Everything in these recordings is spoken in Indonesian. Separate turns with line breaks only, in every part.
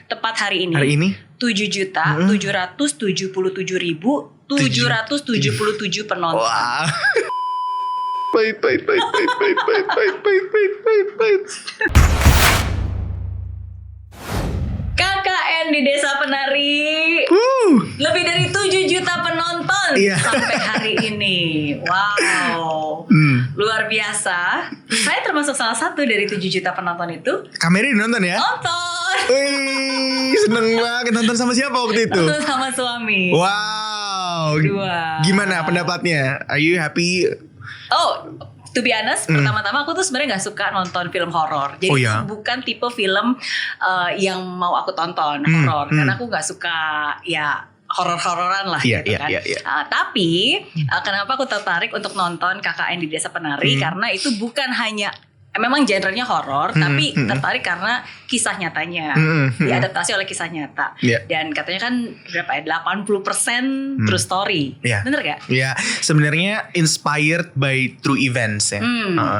Tepat hari ini. 7.777.777 penonton.
Wah. Pait.
KKN di Desa Penari. Lebih dari 7 juta penonton sampai hari ini. Wow. Luar biasa. Saya termasuk salah satu dari 7 juta penonton itu.
Kamera nonton ya?
Nonton.
Wih, seneng banget. Nonton sama siapa waktu itu?
Nonton sama suami.
Wow.
Dua.
Gimana pendapatnya? Are you happy?
Oh, to be honest, pertama-tama aku tuh sebenarnya nggak suka nonton film horor. Jadi itu bukan tipe film yang mau aku tonton horor, karena aku nggak suka ya horor-hororan lah gitu kan. Tapi kenapa aku tertarik untuk nonton KKN di Desa Penari? Karena itu bukan hanya memang genrenya horor, tapi tertarik karena kisah nyatanya diadaptasi oleh kisah nyata. Dan katanya kan berapa ya, 80% true story. Bener gak?
Ya, sebenarnya inspired by true events ya.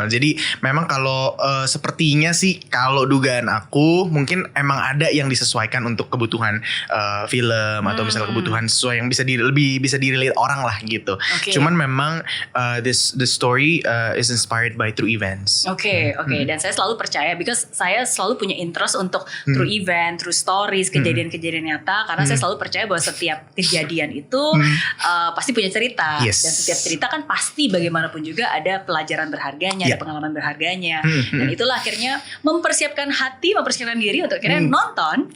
Jadi memang kalau sepertinya sih, kalau dugaan aku mungkin emang ada yang disesuaikan untuk kebutuhan film atau misalnya kebutuhan sesuai yang lebih bisa di-relate orang lah gitu. Cuman memang the story is inspired by true events.
Oke, dan saya selalu percaya, because saya selalu punya interest untuk true event, true stories, kejadian-kejadian nyata, karena saya selalu percaya bahwa setiap kejadian itu pasti punya cerita, dan setiap cerita kan pasti bagaimanapun juga ada pelajaran berharganya, ada pengalaman berharganya, dan itulah akhirnya mempersiapkan hati, mempersiapkan diri untuk akhirnya nonton.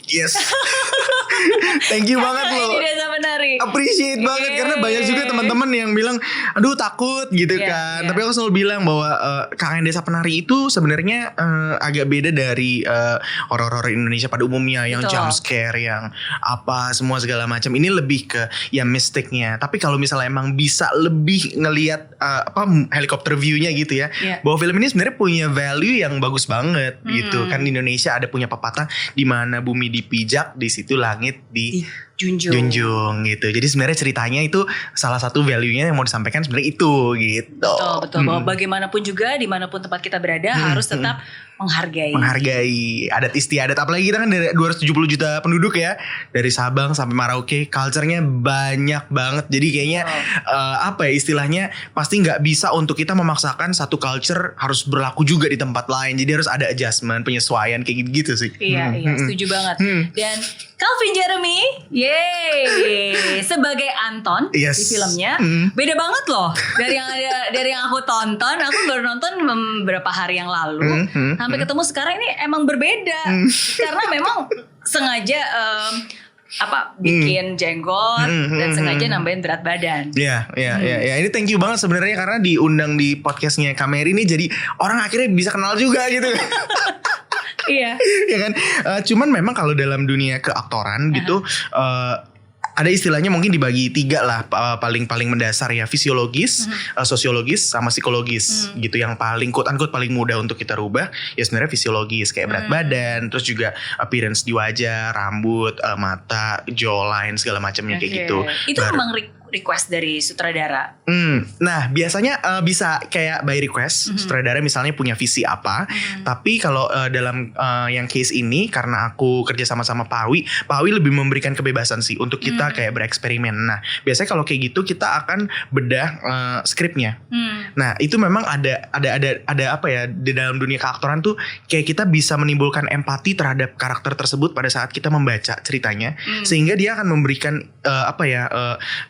Thank you banget loh. Appreciate banget, karena banyak juga teman-teman yang bilang, aduh takut gitu kan. Tapi aku selalu bilang bahwa KKN Desa Penari itu sebenarnya agak beda dari horor-horor Indonesia pada umumnya yang jump scare, yang apa semua segala macam. Ini lebih ke ya mistiknya. Tapi kalau misalnya emang bisa lebih ngelihat helikopter view-nya gitu ya, bahwa film ini sebenarnya punya value yang bagus banget gitu kan. Di Indonesia ada punya pepatah, di mana bumi dipijak, di situ langit junjung gitu. Jadi sebenarnya ceritanya itu salah satu value-nya yang mau disampaikan sebenarnya itu gitu.
Betul. Bahwa bagaimanapun juga, dimanapun tempat kita berada, harus tetap menghargai
adat istiadat. Apalagi kita kan dari 270 juta penduduk ya, dari Sabang sampai Merauke, culture-nya banyak banget. Jadi kayaknya istilahnya pasti nggak bisa untuk kita memaksakan satu culture harus berlaku juga di tempat lain. Jadi harus ada adjustment, penyesuaian kayak gitu sih.
Iya, setuju banget. Dan Calvin Jeremy, sebagai Anton di filmnya, beda banget loh dari yang aku tonton. Aku baru nonton beberapa hari yang lalu, sampai ketemu sekarang ini emang berbeda, karena memang sengaja bikin jenggot dan sengaja nambahin berat badan.
Iya. Ini thank you banget sebenarnya, karena diundang di podcastnya Kameri ini, jadi orang akhirnya bisa kenal juga gitu.
Iya
kan. Cuman memang kalau dalam dunia keaktoran gitu, ada istilahnya mungkin dibagi 3 lah, paling mendasar ya, fisiologis, sosiologis, sama psikologis gitu. Yang paling quote unquote paling mudah untuk kita rubah ya sebenarnya fisiologis, kayak berat badan, terus juga appearance di wajah, rambut, mata, jawline, segala macamnya kayak gitu.
Itu memang request dari sutradara.
Nah biasanya bisa kayak by request, sutradara misalnya punya visi apa. Tapi kalau dalam yang case ini, karena aku kerja sama Pawi lebih memberikan kebebasan sih untuk kita kayak bereksperimen. Nah biasanya kalau kayak gitu kita akan bedah skripnya. Nah itu memang ada apa ya, di dalam dunia keaktoran tuh kayak kita bisa menimbulkan empati terhadap karakter tersebut pada saat kita membaca ceritanya, sehingga dia akan memberikan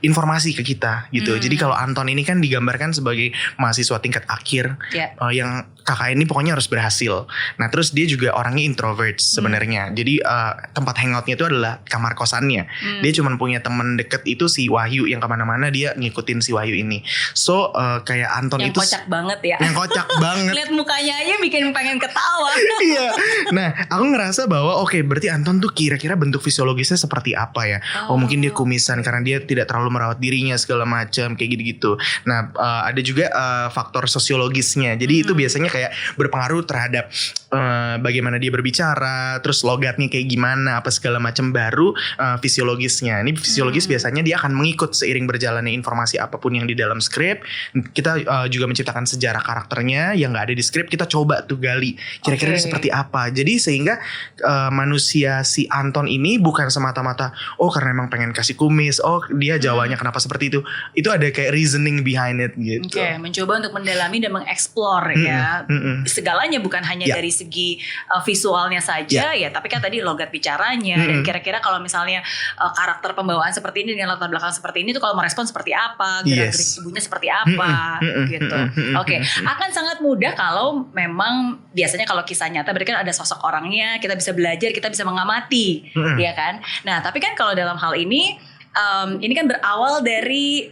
informasi ke kita gitu. Jadi kalau Anton ini kan digambarkan sebagai mahasiswa tingkat akhir, yang KKN ini pokoknya harus berhasil. Nah terus dia juga orangnya introvert sebenarnya. Jadi tempat hangoutnya itu adalah kamar kosannya. Dia cuma punya teman deket itu si Wahyu, yang kemana-mana dia ngikutin si Wahyu ini. So kayak Anton
yang
itu
kocak banget ya.
Yang kocak banget.
Lihat mukanya aja bikin pengen ketawa.
Iya. Nah aku ngerasa bahwa berarti Anton tuh kira-kira bentuk fisiologisnya seperti apa ya. Mungkin dia kumisan karena dia tidak terlalu merawat dirinya segala macam kayak gitu-gitu. Nah ada juga faktor sosiologisnya. Jadi itu biasanya kayak berpengaruh terhadap bagaimana dia berbicara, terus logatnya kayak gimana, apa segala macam, baru fisiologisnya. Ini fisiologis biasanya dia akan mengikut seiring berjalannya informasi apapun yang di dalam skrip. Kita juga menciptakan sejarah karakternya yang nggak ada di skrip, kita coba tuh gali kira-kira dia seperti apa. Jadi sehingga manusia si Anton ini bukan semata-mata karena emang pengen kasih kumis, dia Jawanya kenapa seperti itu. Itu ada kayak reasoning behind it gitu.
Mencoba untuk mendalami dan mengeksplor ya segalanya, bukan hanya dari segi visualnya saja ya, tapi kan tadi logat bicaranya dan kira-kira kalau misalnya karakter pembawaan seperti ini dengan latar belakang seperti ini tuh kalau merespon seperti apa, gerak-gerik tubuhnya seperti apa gitu. Akan sangat mudah kalau memang biasanya kalau kisah nyata berarti kan ada sosok orangnya, kita bisa belajar, kita bisa mengamati, ya kan. Nah tapi kan kalau dalam hal ini kan berawal dari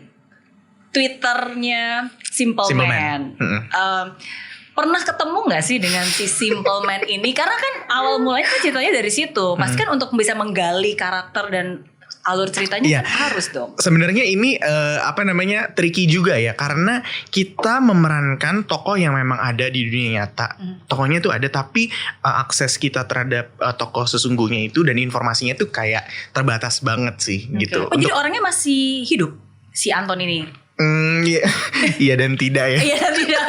Twitternya Simple Man. Pernah ketemu gak sih dengan si Simple Man ini? Karena kan awal mulanya kan ceritanya dari situ. Pasti kan untuk bisa menggali karakter dan alur ceritanya kan harus dong.
Sebenarnya ini tricky juga ya, karena kita memerankan tokoh yang memang ada di dunia nyata. Tokohnya itu ada, tapi akses kita terhadap tokoh sesungguhnya itu dan informasinya tuh kayak terbatas banget sih gitu.
Jadi orangnya masih hidup si Anton ini?
Iya dan tidak ya.
Iya dan tidak.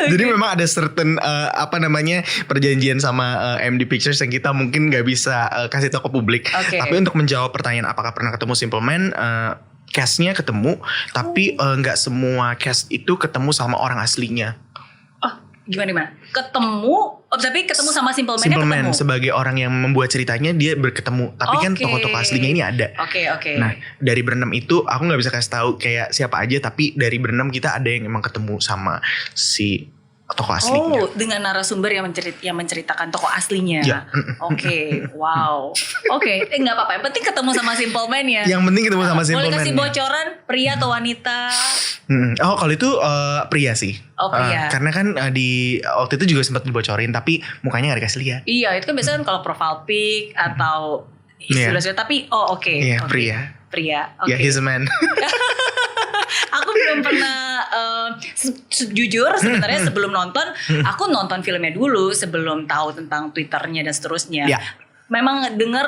Jadi memang ada certain perjanjian sama MD Pictures yang kita mungkin nggak bisa kasih tahu ke publik. Tapi untuk menjawab pertanyaan apakah pernah ketemu Simple Man, castnya ketemu, tapi nggak semua cast itu ketemu sama orang aslinya.
Gimana? Tapi ketemu sama Simple Man.
Simple Man sebagai orang yang membuat ceritanya dia berketemu. Tapi kan tokoh-tokoh aslinya ini ada. Nah dari berenam itu aku gak bisa kasih tahu kayak siapa aja, tapi dari berenam kita ada yang emang ketemu sama si tokoh aslinya.
Dengan narasumber yang menceritakan tokoh aslinya. Wow. Gak apa-apa, yang penting ketemu sama Simple Man ya.
Yang penting ketemu sama Simple Man.
Boleh kasih bocoran pria atau wanita?
Kalau itu pria sih.
Pria.
Karena kan di waktu itu juga sempat dibocorin, tapi mukanya gak dikasih lihat.
Iya, itu kan biasanya kalau profile pic atau istilah-istilah, tapi pria.
Yeah, he's a man.
Aku belum pernah jujur sebenarnya sebelum nonton, aku nonton filmnya dulu sebelum tahu tentang Twitternya dan seterusnya. Memang dengar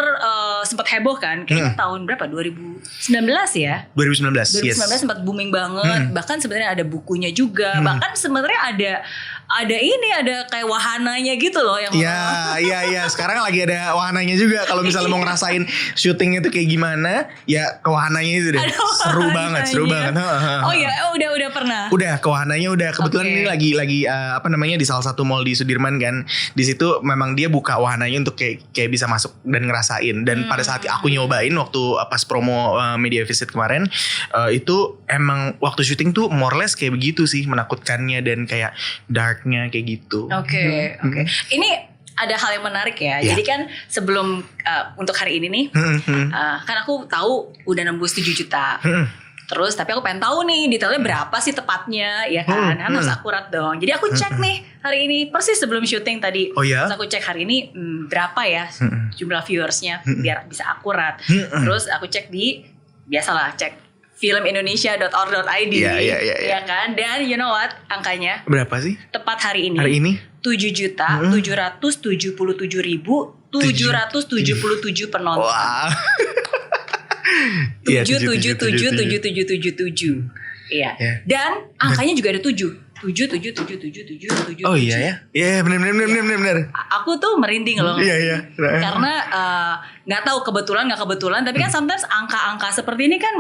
sempat heboh kan, kayaknya tahun berapa? 2019 ya?
2019
sempat booming banget. Bahkan sebenarnya ada bukunya juga. Bahkan sebenarnya ada kayak wahananya gitu loh yang
Iya. Sekarang lagi ada wahananya juga. Kalau misalnya mau ngerasain syutingnya itu kayak gimana, ya ke wahananya itu deh. Seru banget.
Udah pernah.
Udah ke wahananya udah. Kebetulan ini lagi di salah satu mall di Sudirman kan. Di situ memang dia buka wahananya untuk kayak bisa masuk dan ngerasain. Dan pada saat aku nyobain waktu pas promo media visit kemarin, itu emang waktu syuting tuh more or less kayak begitu sih, menakutkannya dan kayak darknya kayak gitu.
Ini ada hal yang menarik ya. Jadi kan sebelum untuk hari ini nih, kan aku tahu udah nembus 7 juta. Terus tapi aku pengen tahu nih detailnya berapa sih tepatnya, ya kan? Kan harus akurat dong. Jadi aku cek nih hari ini persis sebelum syuting tadi. Terus aku cek hari ini berapa ya jumlah viewersnya biar bisa akurat. Terus aku cek biasalah cek filmindonesia.or.id ya kan. Dan you know what angkanya?
Berapa sih?
Tepat hari ini. 7.777.777 penonton.
Wah.
7777777. Iya. Dan angkanya juga ada 7. 7.
Oh iya ya. Iya benar.
Aku tuh merinding loh.
Iya.
Karena nggak tahu kebetulan nggak kebetulan, tapi kan sometimes angka-angka seperti ini kan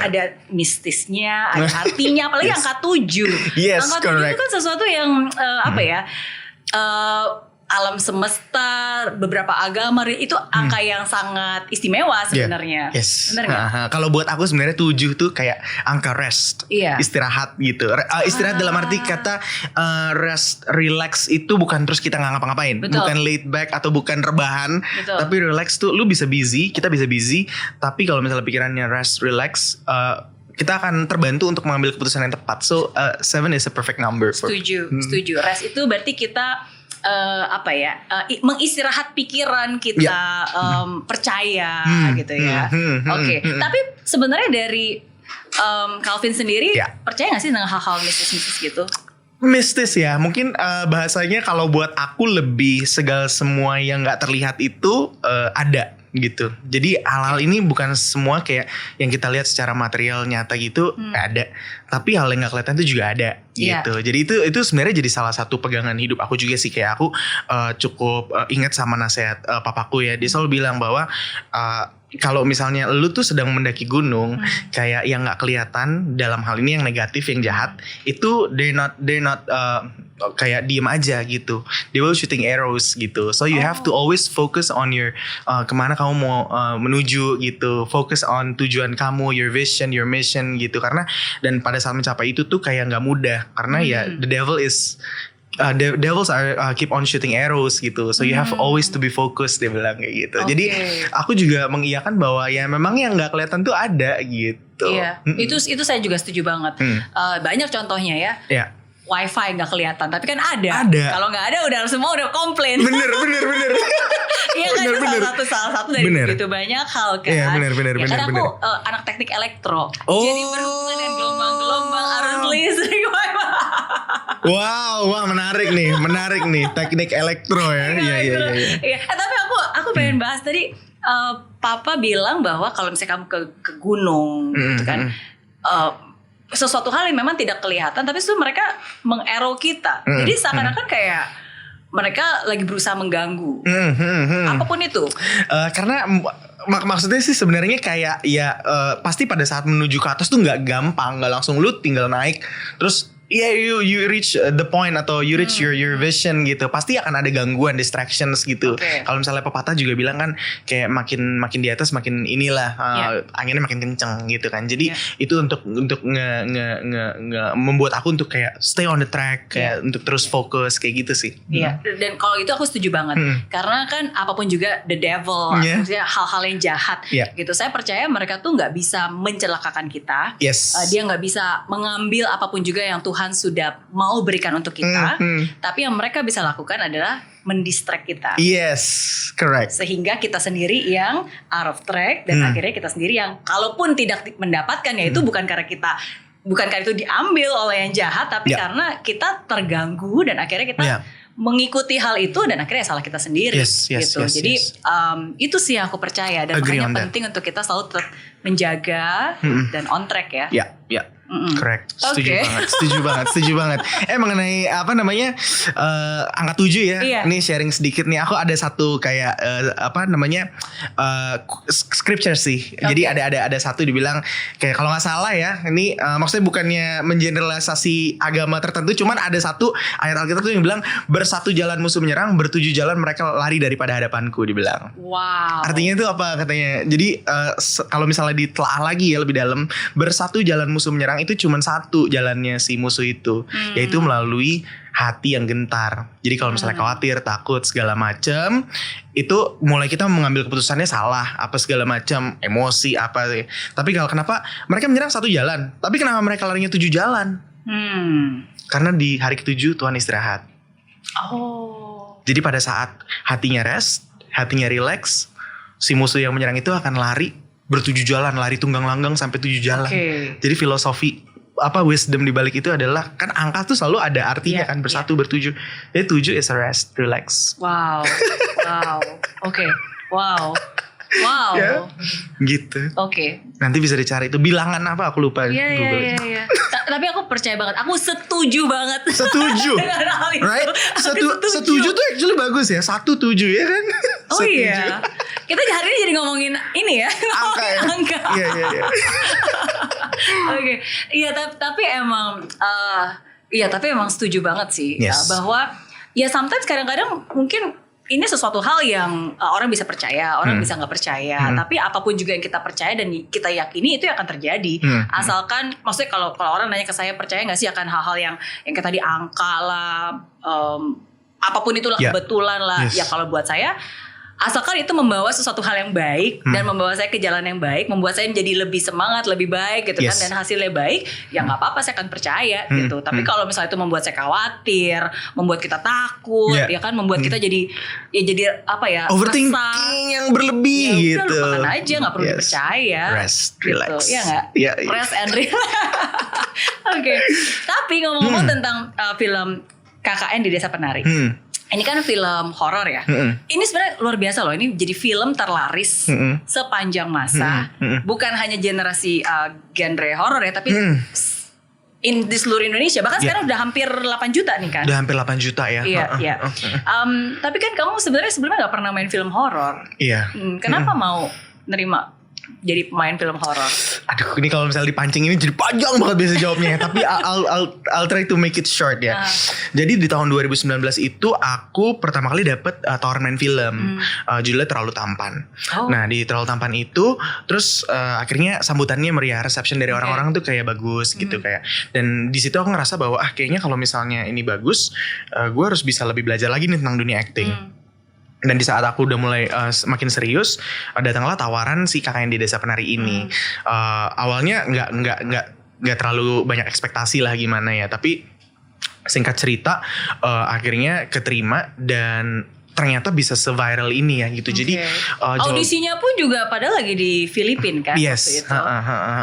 ada mistisnya, ada artinya, apalagi angka 7.
Yes,
angka 7 itu kan sesuatu yang alam semesta, beberapa agama itu angka yang sangat istimewa sebenarnya. Benar nggak?
Kalau buat aku sebenarnya 7 tuh kayak angka rest, istirahat gitu. Istirahat dalam arti kata rest, relax itu bukan terus kita nggak ngapa-ngapain, bukan laid back atau bukan rebahan, tapi relax tuh lu bisa busy, kita bisa busy, tapi kalau misalnya pikirannya rest, relax, kita akan terbantu untuk mengambil keputusan yang tepat. So 7 is a perfect number.
Setuju. Rest itu berarti kita mengistirahat pikiran kita, percaya gitu ya. Tapi sebenarnya dari Calvin sendiri percaya gak sih dengan hal-hal mistis-mistis gitu?
Mistis ya, mungkin bahasanya kalau buat aku lebih segala semua yang nggak terlihat itu ada gitu. Jadi hal-hal ini bukan semua kayak yang kita lihat secara material nyata gitu ada, tapi hal yang nggak kelihatan itu juga ada gitu. Jadi itu sebenarnya jadi salah satu pegangan hidup aku juga sih. Kayak aku cukup ingat sama nasihat papaku ya. Dia selalu bilang bahwa kalau misalnya lu tuh sedang mendaki gunung, kayak yang nggak kelihatan dalam hal ini yang negatif, yang jahat, itu they're not kayak diem aja gitu. They will shooting arrows gitu. So you have to always focus on your kemana kamu mau menuju gitu. Focus on tujuan kamu, your vision, your mission gitu. Karena dan pada saat mencapai itu tuh kayak nggak mudah. Karena ya the devils are keep on shooting arrows gitu. So you have always to be focused, dia bilang kayak gitu. Jadi aku juga mengiyakan bahwa ya memang yang nggak kelihatan tuh ada gitu.
Iya, itu saya juga setuju banget. Banyak contohnya ya.
Iya.
Wifi nggak kelihatan, tapi kan ada.
Ada.
Kalau nggak ada, udah semua udah komplain.
Bener.
Iya kan, itu salah satu dari begitu banyak hal kan.
Iya bener.
Kan aku anak teknik elektro, jadi berhubungan dengan gelombang-gelombang arus listrik.
Wah menarik nih teknik elektro ya. Iya.
Tapi aku pengen bahas tadi. Papa bilang bahwa kalau misalnya kamu ke gunung, gitu kan. Sesuatu hal yang memang tidak kelihatan, tapi itu mereka meng-arrow kita. Jadi seakan-akan kayak mereka lagi berusaha mengganggu. Apapun itu.
Karena maksudnya sih sebenarnya kayak ya pasti pada saat menuju ke atas tuh nggak gampang, nggak langsung lu tinggal naik terus you reach the point atau you reach your vision gitu. Pasti akan ada gangguan, distractions gitu. Kalau misalnya pepatah juga bilang kan kayak makin di atas makin inilah anginnya makin kenceng gitu kan. Jadi itu untuk membuat aku untuk kayak stay on the track, kayak untuk terus fokus kayak gitu sih.
Iya. Dan kalau itu aku setuju banget. Karena kan apapun juga the devil, maksudnya hal-hal yang jahat gitu. Saya percaya mereka tuh nggak bisa mencelakakan kita. Dia nggak bisa mengambil apapun juga yang Tuhan sudah mau berikan untuk kita, tapi yang mereka bisa lakukan adalah mendistract kita.
Yes, correct.
Sehingga kita sendiri yang out of track dan akhirnya kita sendiri yang kalaupun tidak mendapatkan ya itu bukan karena itu diambil oleh yang jahat, tapi karena kita terganggu dan akhirnya kita mengikuti hal itu dan akhirnya salah kita sendiri gitu. Jadi itu sih yang aku percaya dan makanya penting untuk kita selalu tetap menjaga dan on track ya.
Correct. Setuju banget. Mengenai apa namanya angka 7 ya. Ini sharing sedikit nih. Aku ada satu kayak scripture sih. Jadi ada satu dibilang kayak kalau nggak salah ya. Ini maksudnya bukannya mengeneralisasi agama tertentu, cuman ada satu ayat Alkitab tuh yang bilang bersatu jalan musuh menyerang, bertujuh jalan mereka lari daripada hadapanku, dibilang.
Wow.
Artinya itu apa katanya? Jadi kalau misalnya ditelaah lagi ya lebih dalam, bersatu jalan musuh menyerang itu cuma satu jalannya si musuh itu, yaitu melalui hati yang gentar. Jadi kalau misalnya khawatir, takut segala macam, itu mulai kita mengambil keputusannya salah, apa segala macam, emosi apa. Tapi kalau kenapa mereka menyerang satu jalan, tapi kenapa mereka larinya 7 jalan? Karena di hari ke-7 Tuhan istirahat. Jadi pada saat hatinya rest, hatinya relax, si musuh yang menyerang itu akan lari ber-7 jalan, lari tunggang langgang sampai 7 jalan. Jadi filosofi wisdom di balik itu adalah kan angka tuh selalu ada artinya kan, bersatu bertujuh. Jadi 7 is a rest, relax.
Wow.
Gitu. Nanti bisa dicari itu bilangan apa aku lupa.
Iya. Tapi aku percaya banget. Aku setuju banget.
Setuju. Right? Setuju tuh actually bagus ya. 1, 7 ya kan.
Iya. Kita hari ini jadi ngomongin ini ya. Angka.
Iya.
Iya, tapi emang setuju banget sih. Bahwa ya sometimes kadang-kadang mungkin ini sesuatu hal yang orang bisa percaya, orang bisa nggak percaya. Tapi apapun juga yang kita percaya dan kita yakini itu akan terjadi. Asalkan, maksudnya kalau orang nanya ke saya, percaya nggak sih akan hal-hal yang kayak tadi angka lah, apapun itulah kebetulan lah. Ya kalau buat saya, asalkan itu membawa sesuatu hal yang baik dan membawa saya ke jalan yang baik, membuat saya menjadi lebih semangat, lebih baik gitu kan, dan hasilnya baik, ya nggak apa-apa, saya akan percaya gitu. Tapi kalau misalnya itu membuat saya khawatir, membuat kita takut, ya kan, membuat kita jadi apa ya,
overthinking yang berlebih
ya,
gitu.
Lupakan aja, nggak perlu dipercaya.
Rest, relax.
Gitu. Ya nggak? Rest and relax. Oke. Tapi ngomong-ngomong tentang film KKN di Desa Penari. Ini kan film horor ya. Ini sebenarnya luar biasa loh. Ini jadi film terlaris sepanjang masa. Bukan hanya generasi genre horor ya, tapi di seluruh Indonesia. Bahkan sekarang udah hampir 8 juta nih kan.
Udah hampir 8 juta ya.
Iya. Tapi kan kamu sebenarnya sebelumnya gak pernah main film horor.
Iya.
Kenapa mau nerima jadi pemain film horor?
Aduh, ini kalau misalnya dipancing ini jadi panjang banget biasa jawabnya. Tapi I'll try to make it short ya. Jadi di tahun 2019 itu aku pertama kali dapet tawaran main film. Judulnya Terlalu Tampan. Nah di Terlalu Tampan itu terus akhirnya sambutannya meriah, reception dari orang-orang tuh kayak bagus gitu kayak. Dan di situ aku ngerasa bahwa kayaknya kalau misalnya ini bagus, gue harus bisa lebih belajar lagi nih tentang dunia acting. Dan di saat aku udah mulai makin serius, datanglah tawaran si KKN di Desa Penari ini. Awalnya nggak terlalu banyak ekspektasi lah gimana ya, tapi singkat cerita akhirnya keterima dan ternyata bisa se-viral ini ya gitu. Jadi
audisinya pun juga padahal lagi di Filipina kan.
Yes.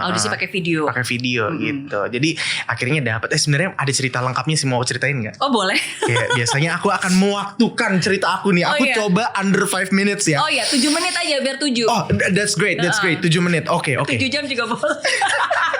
Audisi pakai video.
Pakai video gitu. Jadi akhirnya dapat. Sebenarnya ada cerita lengkapnya sih, mau ceritain nggak?
Oh boleh.
Kayak biasanya aku akan mewaktukan cerita aku nih. Aku coba under 5 minutes ya.
Oh iya, 7 menit aja biar 7.
Oh that's great, 7 menit. Oke.
7 jam juga boleh.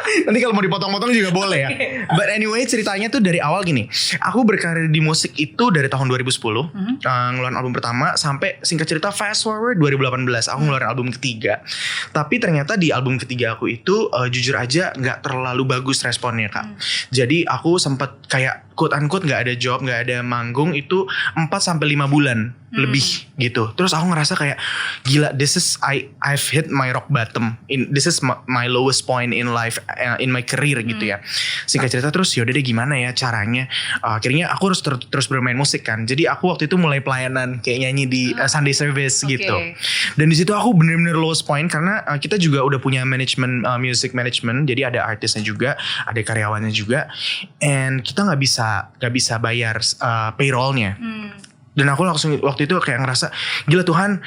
Nanti kalau mau dipotong-potong juga boleh ya. But anyway, ceritanya tuh dari awal gini. Aku berkarir di musik itu dari tahun 2010. Ngeluarin album pertama sampai singkat cerita fast forward 2018 aku ngeluarin album ketiga. Tapi ternyata di album ketiga aku itu jujur aja gak terlalu bagus responnya Kak. Jadi aku sempat kayak quote unquote gak ada job, gak ada manggung itu 4-5 bulan lebih gitu. Terus aku ngerasa kayak gila, this is I've hit my rock bottom. This is my lowest point in life, in my career gitu ya. Singkat cerita terus yaudah deh gimana ya caranya. Akhirnya aku harus terus bermain musik kan. Jadi aku waktu itu mulai pelayanan kayak nyanyi di Sunday service gitu. Dan di situ aku bener-bener lowest point karena kita juga udah punya manajemen, music management. Jadi ada artisnya juga, ada karyawannya juga. And kita nggak bisa bayar payrollnya. Dan aku langsung waktu itu kayak ngerasa gila Tuhan,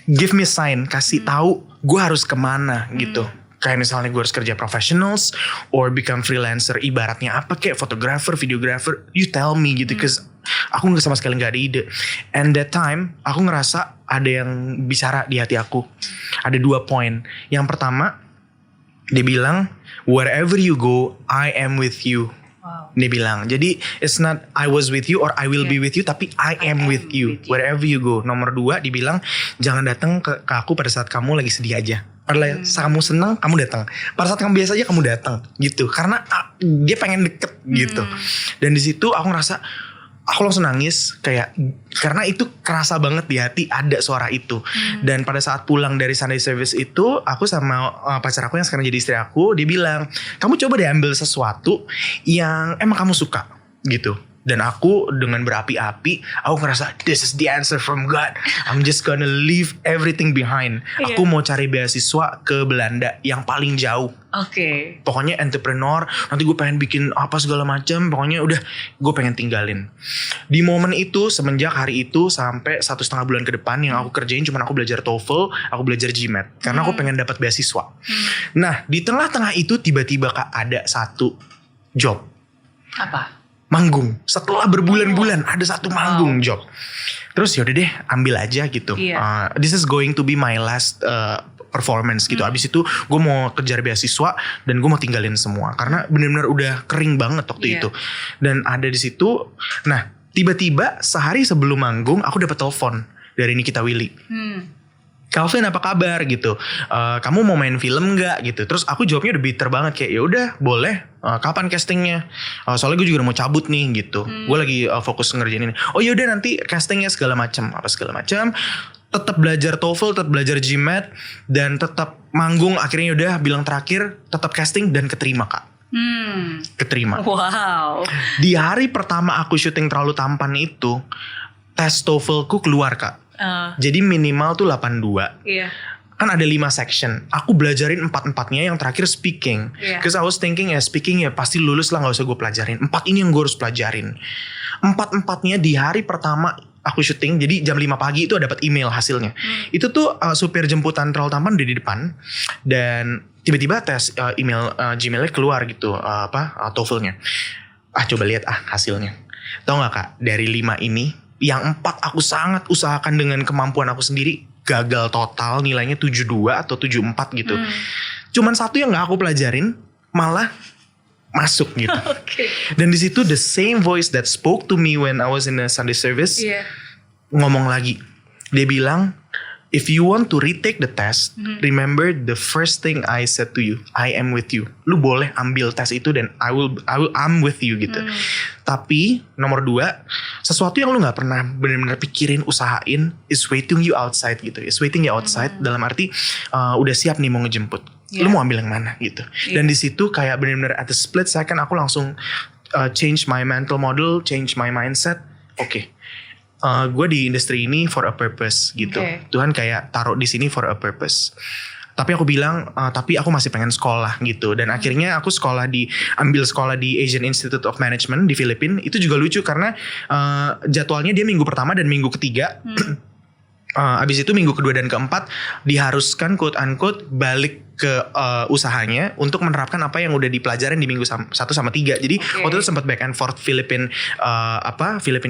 give me sign, kasih tahu gue harus kemana gitu. Kayak misalnya gue harus kerja professionals or become freelancer, ibaratnya apa kayak fotografer, videographer, you tell me gitu. Cause aku sama sekali gak ada ide. And that time aku ngerasa ada yang bicara di hati aku. Ada 2 poin. Yang pertama dia bilang wherever you go I am with you. Dia bilang, jadi it's not I was with you or I will be with you, tapi I am with you wherever you go. Nomor 2 dibilang jangan datang ke aku pada saat kamu lagi sedih aja. Pada saat kamu senang kamu datang. Pada saat kamu biasa aja kamu datang gitu. Karena dia pengen deket gitu. Dan di situ aku ngerasa aku langsung nangis kayak karena itu kerasa banget di hati ada suara itu. Dan pada saat pulang dari Sunday service itu aku sama pacar aku yang sekarang jadi istri aku, dia bilang kamu coba deh ambil sesuatu yang emang kamu suka gitu. Dan aku dengan berapi-api aku ngerasa this is the answer from God. I'm just gonna leave everything behind. Aku mau cari beasiswa ke Belanda yang paling jauh. Pokoknya entrepreneur, nanti gue pengen bikin apa segala macam. Pokoknya udah gue pengen tinggalin. Di momen itu semenjak hari itu sampai 1,5 bulan ke depan yang aku kerjain cuma aku belajar TOEFL, aku belajar GMAT karena aku pengen dapat beasiswa. Nah di tengah-tengah itu tiba-tiba Kak ada satu job.
Apa?
Manggung. Setelah berbulan-bulan ada satu manggung job. Terus yaudah deh ambil aja gitu. This is going to be my last performance gitu. Abis itu gue mau kejar beasiswa dan gue mau tinggalin semua karena benar-benar udah kering banget waktu itu. Dan ada di situ. Nah tiba-tiba sehari sebelum manggung aku dapat telepon dari Nikita Willy. Calvin apa kabar gitu, kamu mau main film nggak gitu. Terus aku jawabnya udah bitter banget kayak ya udah boleh, kapan castingnya, soalnya gue juga udah mau cabut nih gitu. Gue lagi fokus ngerjain ini. Oh yaudah nanti castingnya segala macam tetap belajar TOEFL, tetap belajar GMAT dan tetap manggung. Akhirnya udah bilang terakhir tetap casting dan keterima Kak. Keterima.
Wow.
Di hari pertama aku syuting Terlalu Tampan itu tes TOEFL-ku keluar Kak. Jadi minimal tuh 82. Kan ada 5 section. Aku belajarin 4-4-nya, yang terakhir speaking. Cause I was thinking speaking ya pasti lulus lah, gak usah gue pelajarin. 4 ini yang gue harus pelajarin. 4-4-nya di hari pertama aku syuting, jadi jam 5 pagi itu dapat email hasilnya. Itu tuh supir jemputan Terlalu Tampan udah di depan, dan tiba-tiba tes email Gmailnya keluar gitu, TOEFL-nya. Coba lihat hasilnya. Tahu nggak Kak, dari 5 ini, yang 4 aku sangat usahakan dengan kemampuan aku sendiri, gagal total, nilainya 72 atau 74 gitu. Cuman 1 yang nggak aku pelajarin, malah masuk gitu.
Okay.
Dan di situ the same voice that spoke to me when I was in a Sunday service ngomong lagi. Dia bilang, if you want to retake the test, remember the first thing I said to you, I am with you. Lu boleh ambil tes itu dan I'm with you gitu. Tapi nomor 2, sesuatu yang lu nggak pernah benar-benar pikirin, usahain, is waiting you outside gitu. Is waiting you outside dalam arti udah siap nih mau ngejemput. Lu mau ambil yang mana gitu. Dan di situ kayak benar-benar at the split second aku langsung change my mental model, change my mindset. Oke. Gue di industri ini for a purpose gitu. Tuhan kayak taruh di sini for a purpose. Tapi aku bilang, tapi aku masih pengen sekolah gitu. Dan akhirnya aku ambil sekolah di Asian Institute of Management di Filipina. Itu juga lucu karena jadwalnya dia minggu pertama dan minggu ketiga. Abis itu minggu kedua dan keempat diharuskan quote unquote balik ke usahanya untuk menerapkan apa yang udah dipelajarin di minggu 1 sama 3. Jadi waktu itu sempat back and forth Filipina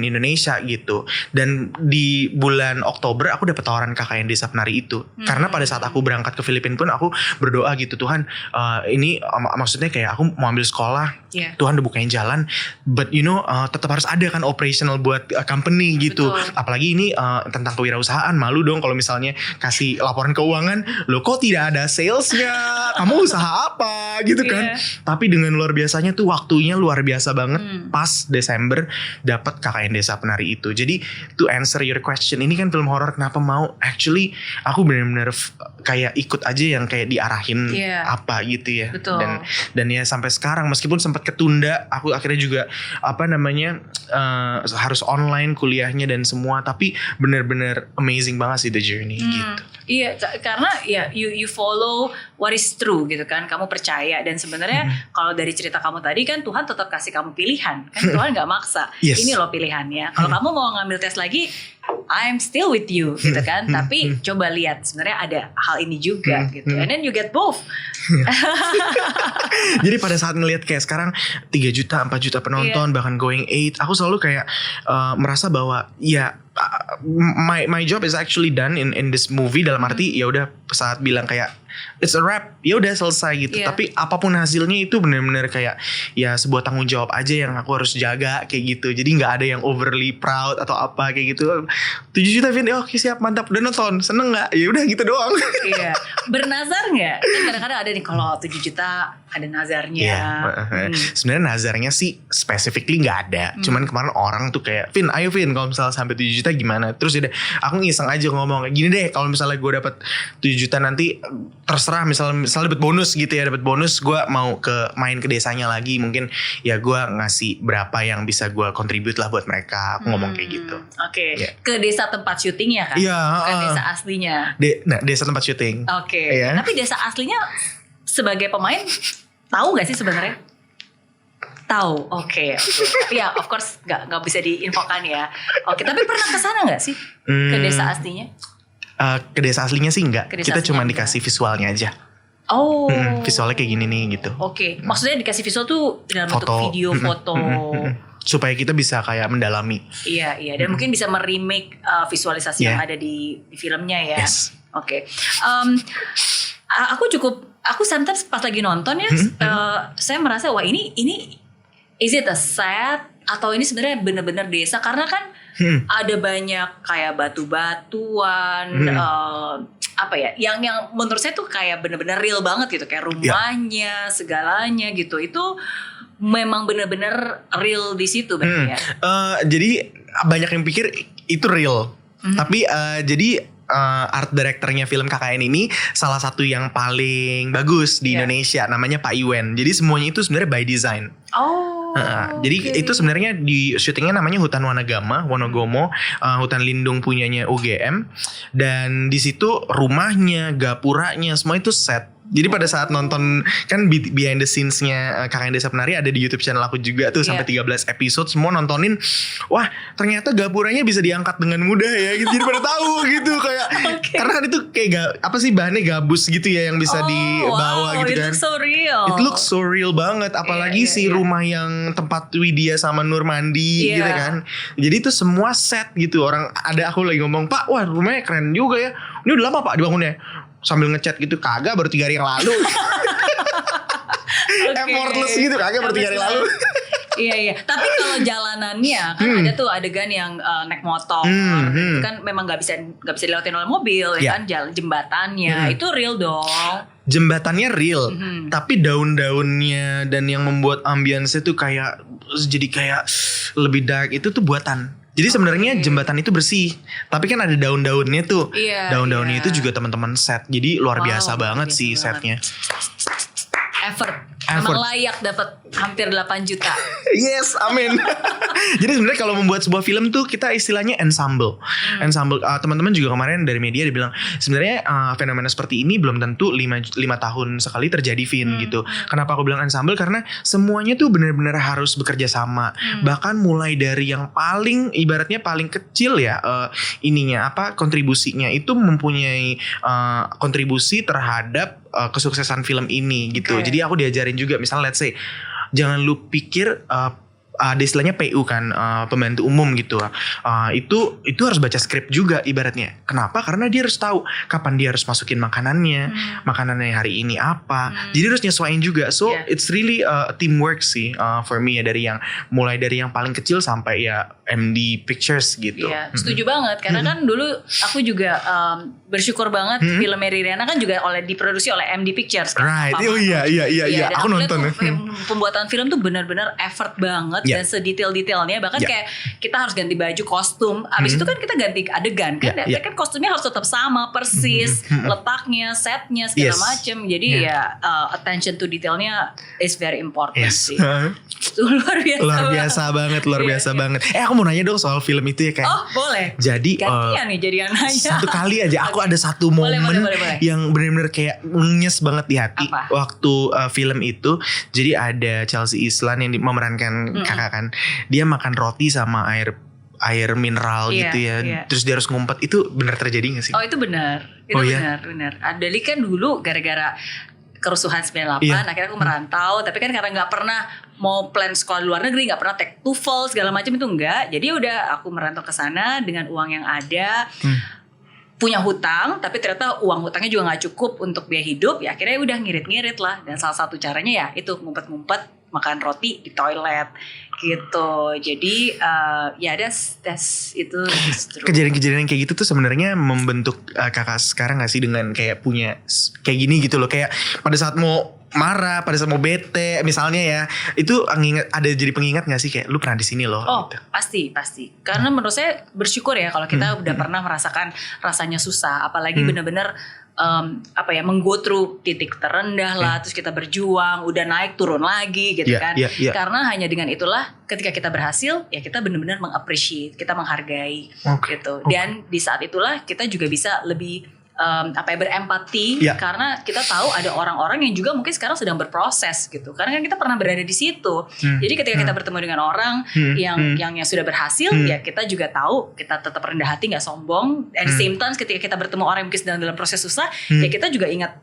Indonesia gitu. Dan di bulan Oktober aku dapat tawaran KKN Desa Penari itu. Karena pada saat aku berangkat ke Filipina pun aku berdoa gitu, Tuhan, ini maksudnya kayak aku mau ambil sekolah, Tuhan udah bukain jalan, but tetap harus ada kan operational buat company gitu. Betul. Apalagi ini tentang kewirausahaan, malu dong kalau misalnya kasih laporan keuangan, loh kok tidak ada sales, kamu usaha apa gitu kan. Tapi dengan luar biasanya tuh waktunya luar biasa banget. Pas Desember dapat KKN Desa Penari itu. Jadi to answer your question, ini kan film horor kenapa mau, actually aku benar-benar kayak ikut aja yang kayak diarahin apa gitu ya. Betul. Dan ya sampai sekarang meskipun sempat ketunda, aku akhirnya juga harus online kuliahnya dan semua, tapi benar-benar amazing banget sih the journey gitu.
Iya, karena ya you follow what is true gitu kan. Kamu percaya, dan sebenarnya kalau dari cerita kamu tadi kan Tuhan tetap kasih kamu pilihan kan. Tuhan nggak maksa. Ini loh pilihannya. Kalau kamu mau ngambil tes lagi, I'm still with you gitu kan. Tapi coba lihat sebenarnya ada hal ini juga gitu. And then you get both.
Jadi pada saat ngelihat kayak sekarang 3 juta, 4 juta penonton, bahkan going 8, aku selalu kayak merasa bahwa my job is actually done in this movie. Dalam arti ya udah saat bilang kayak it's a wrap, ya udah selesai gitu. Tapi apapun hasilnya itu benar-benar kayak ya sebuah tanggung jawab aja yang aku harus jaga kayak gitu. Jadi nggak ada yang overly proud atau apa kayak gitu. 7 juta Vin, oke siap, mantap, udah nonton, seneng nggak? Ya udah gitu doang.
Iya. Bernazar nggak? Kan kadang-kadang ada nih kalau 7 juta ada nazarnya.
Sebenarnya nazarnya sih specifically nggak ada. Cuman kemarin orang tuh kayak, Vin, ayo Vin, kalau misalnya sampai 7 juta gimana? Terus udah aku ngiseng aja ngomong gini deh, kalau misalnya gue dapat 7 juta nanti terserah, misalnya dapat bonus gitu ya, dapat bonus gue mau main ke desanya lagi, mungkin ya gue ngasih berapa yang bisa gue contribute lah buat mereka. Aku ngomong kayak gitu.
Oke. Ke desa tempat syutingnya kan?
Iya.
Bukan desa aslinya.
Desa tempat syuting.
Oke. Tapi desa aslinya sebagai pemain tahu nggak sih sebenarnya? Tahu. Oke. Tapi ya of course nggak bisa diinfokan ya. Oke. Tapi pernah kesana nggak sih ke desa aslinya?
Ke desa aslinya sih enggak. Kita cuma dikasih visualnya aja.
Oh.
Visualnya kayak gini nih gitu.
Oke. Maksudnya dikasih visual tuh dalam bentuk video, foto.
Supaya kita bisa kayak mendalami.
Iya. Dan mungkin bisa meremake visualisasi yang ada di filmnya ya.
Yes.
Oke. Aku sometimes pas lagi nonton ya, saya merasa wah ini is it a set atau ini sebenarnya benar-benar desa, karena kan ada banyak kayak batu-batuan, apa ya, yang menurut saya tuh kayak benar-benar real banget gitu, kayak rumahnya, segalanya gitu, itu memang benar-benar real di situ berarti ya.
Jadi banyak yang pikir itu real, tapi jadi art directornya film KKN ini salah satu yang paling bagus di Indonesia, namanya Pak Iwen. Jadi semuanya itu sebenarnya by design. Jadi itu sebenarnya di syutingnya namanya Hutan Wonogomo, hutan lindung punyanya UGM, dan di situ rumahnya, gapuranya semua itu set Jadi pada saat nonton kan behind the scenes-nya Kakak Desa Penari ada di YouTube channel aku juga tuh sampai 13 episode, semua nontonin. Wah, ternyata gapuranya bisa diangkat dengan mudah ya gitu. Jadi pada tahu gitu kayak karena kan itu kayak apa sih bahannya gabus gitu ya yang bisa dibawa gitu kan.
It looks so real.
It looks so real banget, apalagi si rumah yang tempat Widya sama Nur mandi gitu kan. Jadi itu semua set gitu. Orang ada aku lagi ngomong, "Pak, wah rumahnya keren juga ya. Ini udah lama Pak dibangunnya?" Sambil ngechat gitu, kagak baru 3 hari yang lalu. Effortless gitu, kagak baru 3 hari lalu.
Iya. Tapi kalau jalanannya kan ada tuh adegan yang naik motor, itu kan memang nggak bisa dilewatin oleh mobil, ya kan, jalan jembatannya itu real dong.
Jembatannya real, tapi daun-daunnya dan yang membuat ambience itu kayak jadi kayak lebih dark itu tuh buatan. Jadi sebenarnya jembatan itu bersih, tapi kan ada daun-daunnya tuh. Daun-daunnya itu juga teman-teman set. Jadi luar biasa banget sih setnya.
Effort. Emang layak dapat hampir 8 juta.
Yes, amin. Jadi sebenarnya kalau membuat sebuah film tuh kita istilahnya ensemble. Ensemble teman-teman juga kemarin dari media dia bilang sebenarnya fenomena seperti ini belum tentu 5 tahun sekali terjadi, Vin gitu. Kenapa aku bilang ensemble? Karena semuanya tuh benar-benar harus bekerja sama. Bahkan mulai dari yang paling ibaratnya paling kecil ya kontribusinya itu mempunyai kontribusi terhadap kesuksesan film ini gitu. Jadi aku diajarin juga misalnya let's say jangan lu pikir ada istilahnya PU kan, pembantu umum gitu. Itu harus baca skrip juga ibaratnya. Kenapa? Karena dia harus tahu kapan dia harus masukin makanannya, makanannya hari ini apa. Jadi harus nyesuaiin juga. So it's really teamwork sih for me ya, mulai dari yang paling kecil sampai ya MD Pictures gitu.
Iya, setuju banget. Karena kan dulu aku juga bersyukur banget film Mary Riana kan juga diproduksi oleh MD Pictures kan.
Right. Oh iya. Aku nonton.
Pembuatan film tuh benar-benar effort banget. Dan sedetail-detailnya bahkan kayak kita harus ganti baju, kostum. Abis itu kan kita ganti adegan kan. Kan kostumnya harus tetap sama persis, letaknya, setnya segala macem. Jadi attention to detailnya is very important sih. Luar biasa
banget. Aku mau nanya dong soal film itu ya kayak.
Oh boleh.
Jadi
gantian nih jadi yang nanya.
Satu kali aja aku ada satu momen boleh. Yang benar-benar kayak nyes banget di hati. Waktu film itu. Jadi ada Chelsea Islan yang memerankan kakak kan, dia makan roti sama air mineral gitu ya. Terus dia harus ngumpet, itu benar terjadi gak sih?
Oh itu benar. Benar. Adeli kan dulu gara-gara kerusuhan 98 akhirnya aku merantau, tapi kan karena gak pernah mau plan sekolah luar negeri, gak pernah take TOEFL segala macam itu enggak. Jadi udah aku merantau ke sana dengan uang yang ada. Punya hutang, tapi ternyata uang hutangnya juga gak cukup untuk biaya hidup. Ya akhirnya udah ngirit-ngirit lah. Dan salah satu caranya ya itu ngumpet-ngumpet makan roti di toilet gitu. Jadi ya that's itu
kejadian-kejadian kayak gitu tuh sebenarnya membentuk kakak sekarang gak sih dengan kayak punya kayak gini gitu loh. Kayak pada saat mau marah, pada saat mau bete misalnya ya, itu ada jadi pengingat gak sih kayak lu pernah di sini loh?
Oh
gitu.
pasti. Karena menurut saya bersyukur ya kalau kita udah pernah merasakan rasanya susah, apalagi benar-benar menggo through titik terendah lah, terus kita berjuang, udah naik turun lagi gitu kan. Karena hanya dengan itulah ketika kita berhasil ya kita benar-benar mengappreciate, kita menghargai gitu. Dan di saat itulah kita juga bisa lebih berempati karena kita tahu ada orang-orang yang juga mungkin sekarang sedang berproses gitu. Karena kan kita pernah berada di situ. Jadi ketika kita bertemu dengan orang yang sudah berhasil, ya kita juga tahu kita tetap rendah hati, nggak sombong. At the same time ketika kita bertemu orang yang mungkin sedang dalam proses susah, ya kita juga ingat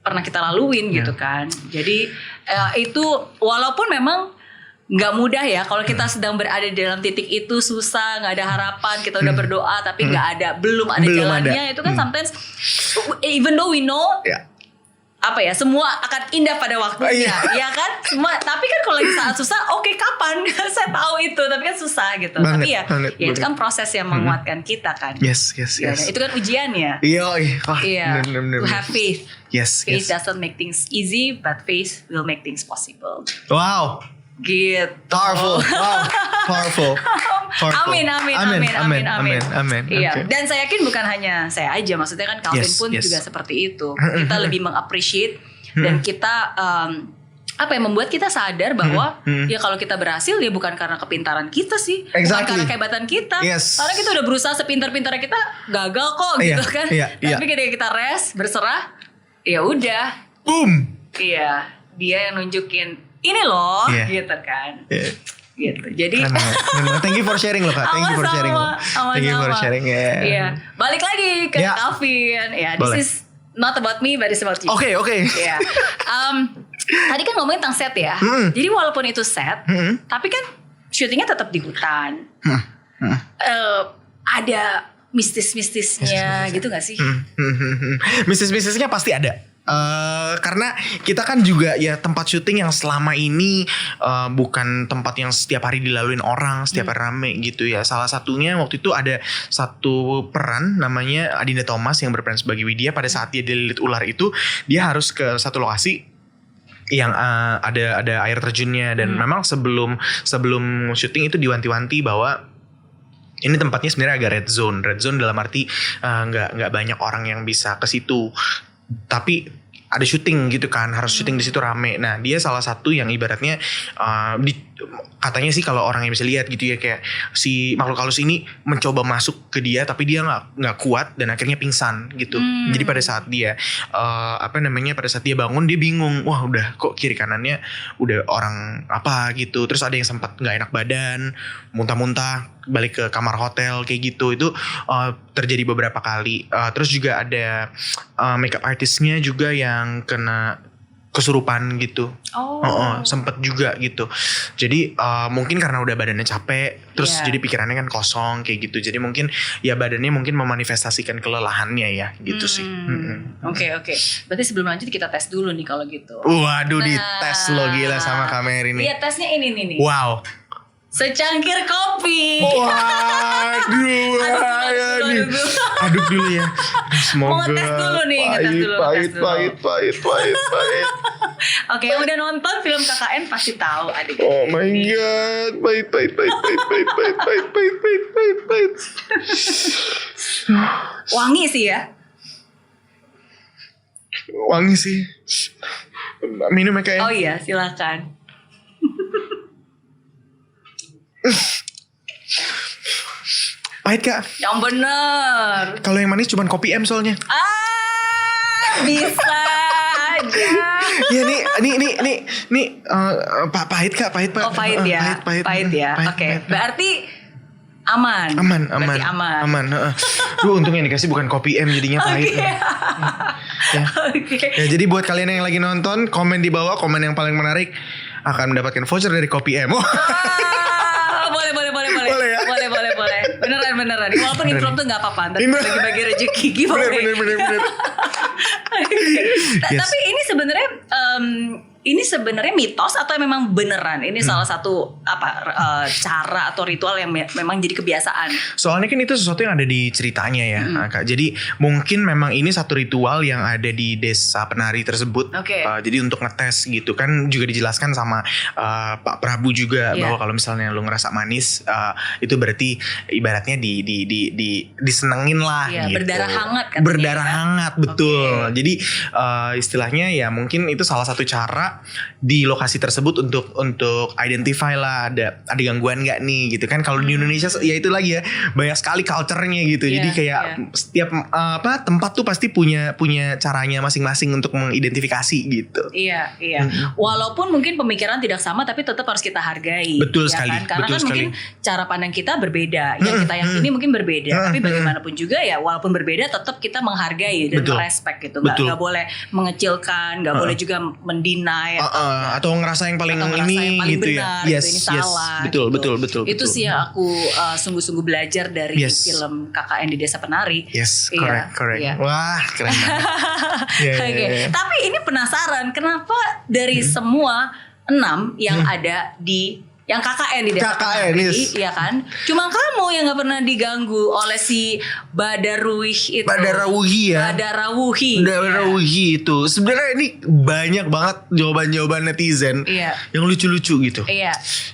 pernah kita laluin gitu kan. Jadi itu walaupun memang nggak mudah ya kalau kita sedang berada di dalam titik itu, susah, nggak ada harapan, kita udah berdoa tapi belum ada jalannya. Itu kan sometimes even though we know semua akan indah pada waktunya, ya kan? Semua, tapi kan kalau lagi saat susah, kapan? Saya tahu itu, tapi kan susah gitu. Tapi ya itu kan proses yang menguatkan kita kan.
Yes.
Itu kan ujiannya.
Iya.
To have faith.
Yes.
Faith doesn't make things easy, but faith will make things possible.
Wow.
Gitu.
Powerful.
Amin. Iya.
Okay.
Dan saya yakin bukan hanya saya aja, maksudnya kan Calvin pun juga seperti itu. Kita lebih mengappreciate dan kita membuat kita sadar bahwa ya kalau kita berhasil ya bukan karena kepintaran kita sih, bukan karena kehebatan kita. Karena kita udah berusaha sepintar-pintarnya kita gagal kok gitu kan. Tapi ketika kita rest, berserah, ya udah.
boom.
Iya, dia yang nunjukin ini loh, gitu kan. Gitu. Jadi
thank you for sharing loh Kak. Thank you for sharing. Thank you for sharing ya.
Iya. Balik lagi ke Calvin. Ya, this is not about me but it's about you.
Oke.
Iya. Tadi kan ngomongin tentang set ya. Jadi walaupun itu set, tapi kan syutingnya tetap di hutan. Ada mistis-mistisnya gitu gak sih?
Mistis-mistisnya pasti ada. Karena kita kan juga ya tempat syuting yang selama ini bukan tempat yang setiap hari dilaluin orang, setiap hari rame gitu ya. Salah satunya waktu itu ada satu peran namanya Adinda Thomas yang berperan sebagai Widya. Pada saat dia dililit ular itu, dia harus ke satu lokasi yang ada air terjunnya, dan memang sebelum syuting itu diwanti-wanti bahwa ini tempatnya sebenarnya agak red zone. Red zone dalam arti nggak banyak orang yang bisa ke situ. Tapi ada syuting gitu kan, harus syuting di situ rame. Nah, dia salah satu yang ibaratnya katanya sih kalau orang yang bisa lihat gitu ya, kayak si makhluk halus ini mencoba masuk ke dia tapi dia nggak kuat dan akhirnya pingsan gitu. Jadi pada saat dia pada saat dia bangun, dia bingung, wah udah kok kiri kanannya udah orang apa gitu. Terus ada yang sempat nggak enak badan, muntah-muntah, balik ke kamar hotel kayak gitu. Itu terjadi beberapa kali. Terus juga ada makeup artistnya juga yang kena kesurupan gitu. Sempet juga gitu. Jadi mungkin karena udah badannya capek, terus jadi pikirannya kan kosong kayak gitu. Jadi mungkin ya badannya mungkin memanifestasikan kelelahannya ya gitu sih.
Oke. Berarti sebelum lanjut kita tes dulu nih kalau gitu.
Waduh, dites lo gila sama kamera ini.
Iya, tesnya ini nih.
Wow.
Secangkir kopi.
Waduh. Aduk dulu ya. Semoga.
Mau ngetes dulu nih.
Pahit.
Oke, yang udah nonton film KKN pasti tahu adik.
Oh my god. Pahit.
Wangi sih ya.
Wangi sih. Minum ya Kak.
Oh iya, silakan.
Pahit Kak.
Yang bener.
Kalau yang manis cuma kopi M soalnya.
Bisa aja.
Ya nih pahit Kak, pahit Pak.
Oh, pahit ya. Pahit ya. Oke. Berarti aman. Berarti aman.
Duh, untungnya dikasih bukan kopi M jadinya pahit. Ya, jadi buat kalian yang lagi nonton, komen di bawah, komen yang paling menarik akan mendapatkan voucher dari kopi M.
Boleh ya? Boleh. Beneran. Walaupun impromptu gak apa-apa. Nanti bagi-bagi rezeki giveaway.
Bener.
Tapi ini sebenarnya mitos atau memang beneran? Ini salah satu cara atau ritual yang memang jadi kebiasaan.
Soalnya kan itu sesuatu yang ada di ceritanya ya, Kak. Jadi mungkin memang ini satu ritual yang ada di desa penari tersebut. Jadi untuk ngetes gitu kan juga dijelaskan sama Pak Prabu juga bahwa kalau misalnya lu ngerasa manis, itu berarti ibaratnya disenengin lah. Gitu.
Berdarah hangat katanya.
Berdarah hangat, betul. Jadi istilahnya ya mungkin itu salah satu cara di lokasi tersebut untuk identify lah ada gangguan nggak nih gitu kan. Kalau di Indonesia ya itu lagi ya, banyak sekali culture-nya gitu. Jadi kayak setiap tempat tuh pasti punya caranya masing-masing untuk mengidentifikasi gitu.
Iya. Walaupun mungkin pemikiran tidak sama, tapi tetap harus kita hargai.
Betul sekali.
Kan? Karena mungkin cara pandang kita berbeda. Yang kita yakini mungkin berbeda. Tapi bagaimanapun juga ya, walaupun berbeda tetap kita menghargai dan merespek gitu. Nggak boleh mengecilkan, nggak boleh juga mendinai.
Atau ngerasa yang paling ini gitu
benar,
ya.
Ini salah.
Betul.
Itu sih yang aku sungguh-sungguh belajar dari film KKN di Desa Penari.
Yes, correct. Wah, keren banget.
Tapi ini penasaran, kenapa dari semua 6 yang ada di yang KKN di Desa Penari, ya kan? Cuma kamu yang nggak pernah diganggu oleh si Badarawuhi itu.
Badarawuhi itu. Sebenarnya ini banyak banget jawaban netizen yang lucu-lucu gitu.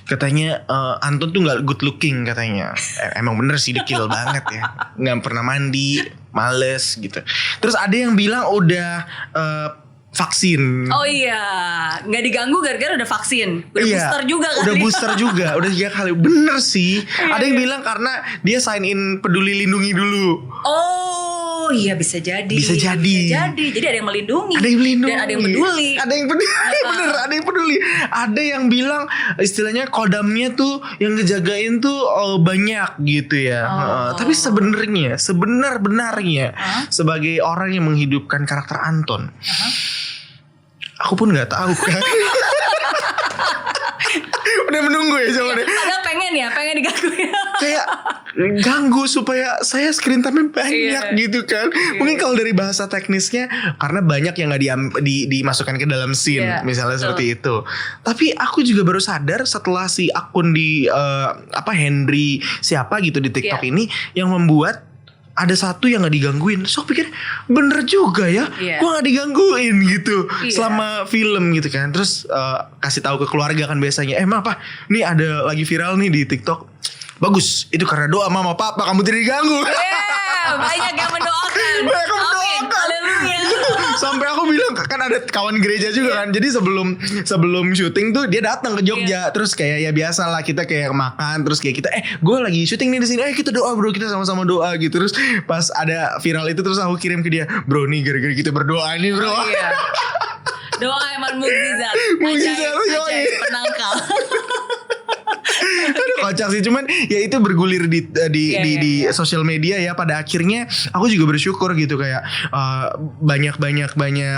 Katanya Anton tuh nggak good looking katanya. Emang bener sih, dekil banget ya. Nggak pernah mandi, males gitu. Terus ada yang bilang udah vaksin.
Oh iya, nggak diganggu gara-gara udah vaksin, booster juga kan?
Udah booster juga, udah 3 kali. Bener sih. Ada yang bilang karena dia sign in Peduli Lindungi dulu.
Oh Oh iya bisa jadi.
Bisa jadi.
Jadi ada yang melindungi.
Ada yang melindungi.
Dan ada yang peduli.
Ada yang peduli. Bener, ada yang peduli. Ada yang bilang istilahnya kodamnya tuh yang ngejagain tuh banyak gitu ya. Tapi sebenarnya sebenar-benarnya sebagai orang yang menghidupkan karakter Anton, aku pun nggak tahu kan. Udah menunggu ya coba deh.
Padahal pengen digangguin.
Kayak ganggu supaya saya screen time banyak gitu kan. Mungkin kalau dari bahasa teknisnya karena banyak yang nggak dimasukkan ke dalam scene misalnya seperti itu. Tapi aku juga baru sadar setelah si akun di Henry siapa gitu di TikTok ini yang membuat ada satu yang gak digangguin. So aku pikir bener juga ya, gue gak digangguin gitu selama film gitu kan. Terus kasih tahu ke keluarga kan biasanya, emang apa nih ada lagi viral nih di TikTok. Bagus, itu karena doa mama papa kamu tidak diganggu.
Banyak yang mendoakan. Amin, haleluya.
Sampai aku bilang kan ada kawan gereja juga kan. Jadi sebelum syuting tuh dia datang ke Jogja. Terus kayak ya biasa lah kita kayak makan. Terus kayak kita gue lagi syuting nih di sini. Kita doa bro, kita sama-sama doa gitu. Terus pas ada viral itu terus aku kirim ke dia, bro nih gara-gara kita berdoa nih bro.
Doa emang mukjizat. Ajaib, penangkal.
Aduh kocak sih, cuman ya itu bergulir di sosial media ya. Pada akhirnya aku juga bersyukur gitu kayak banyak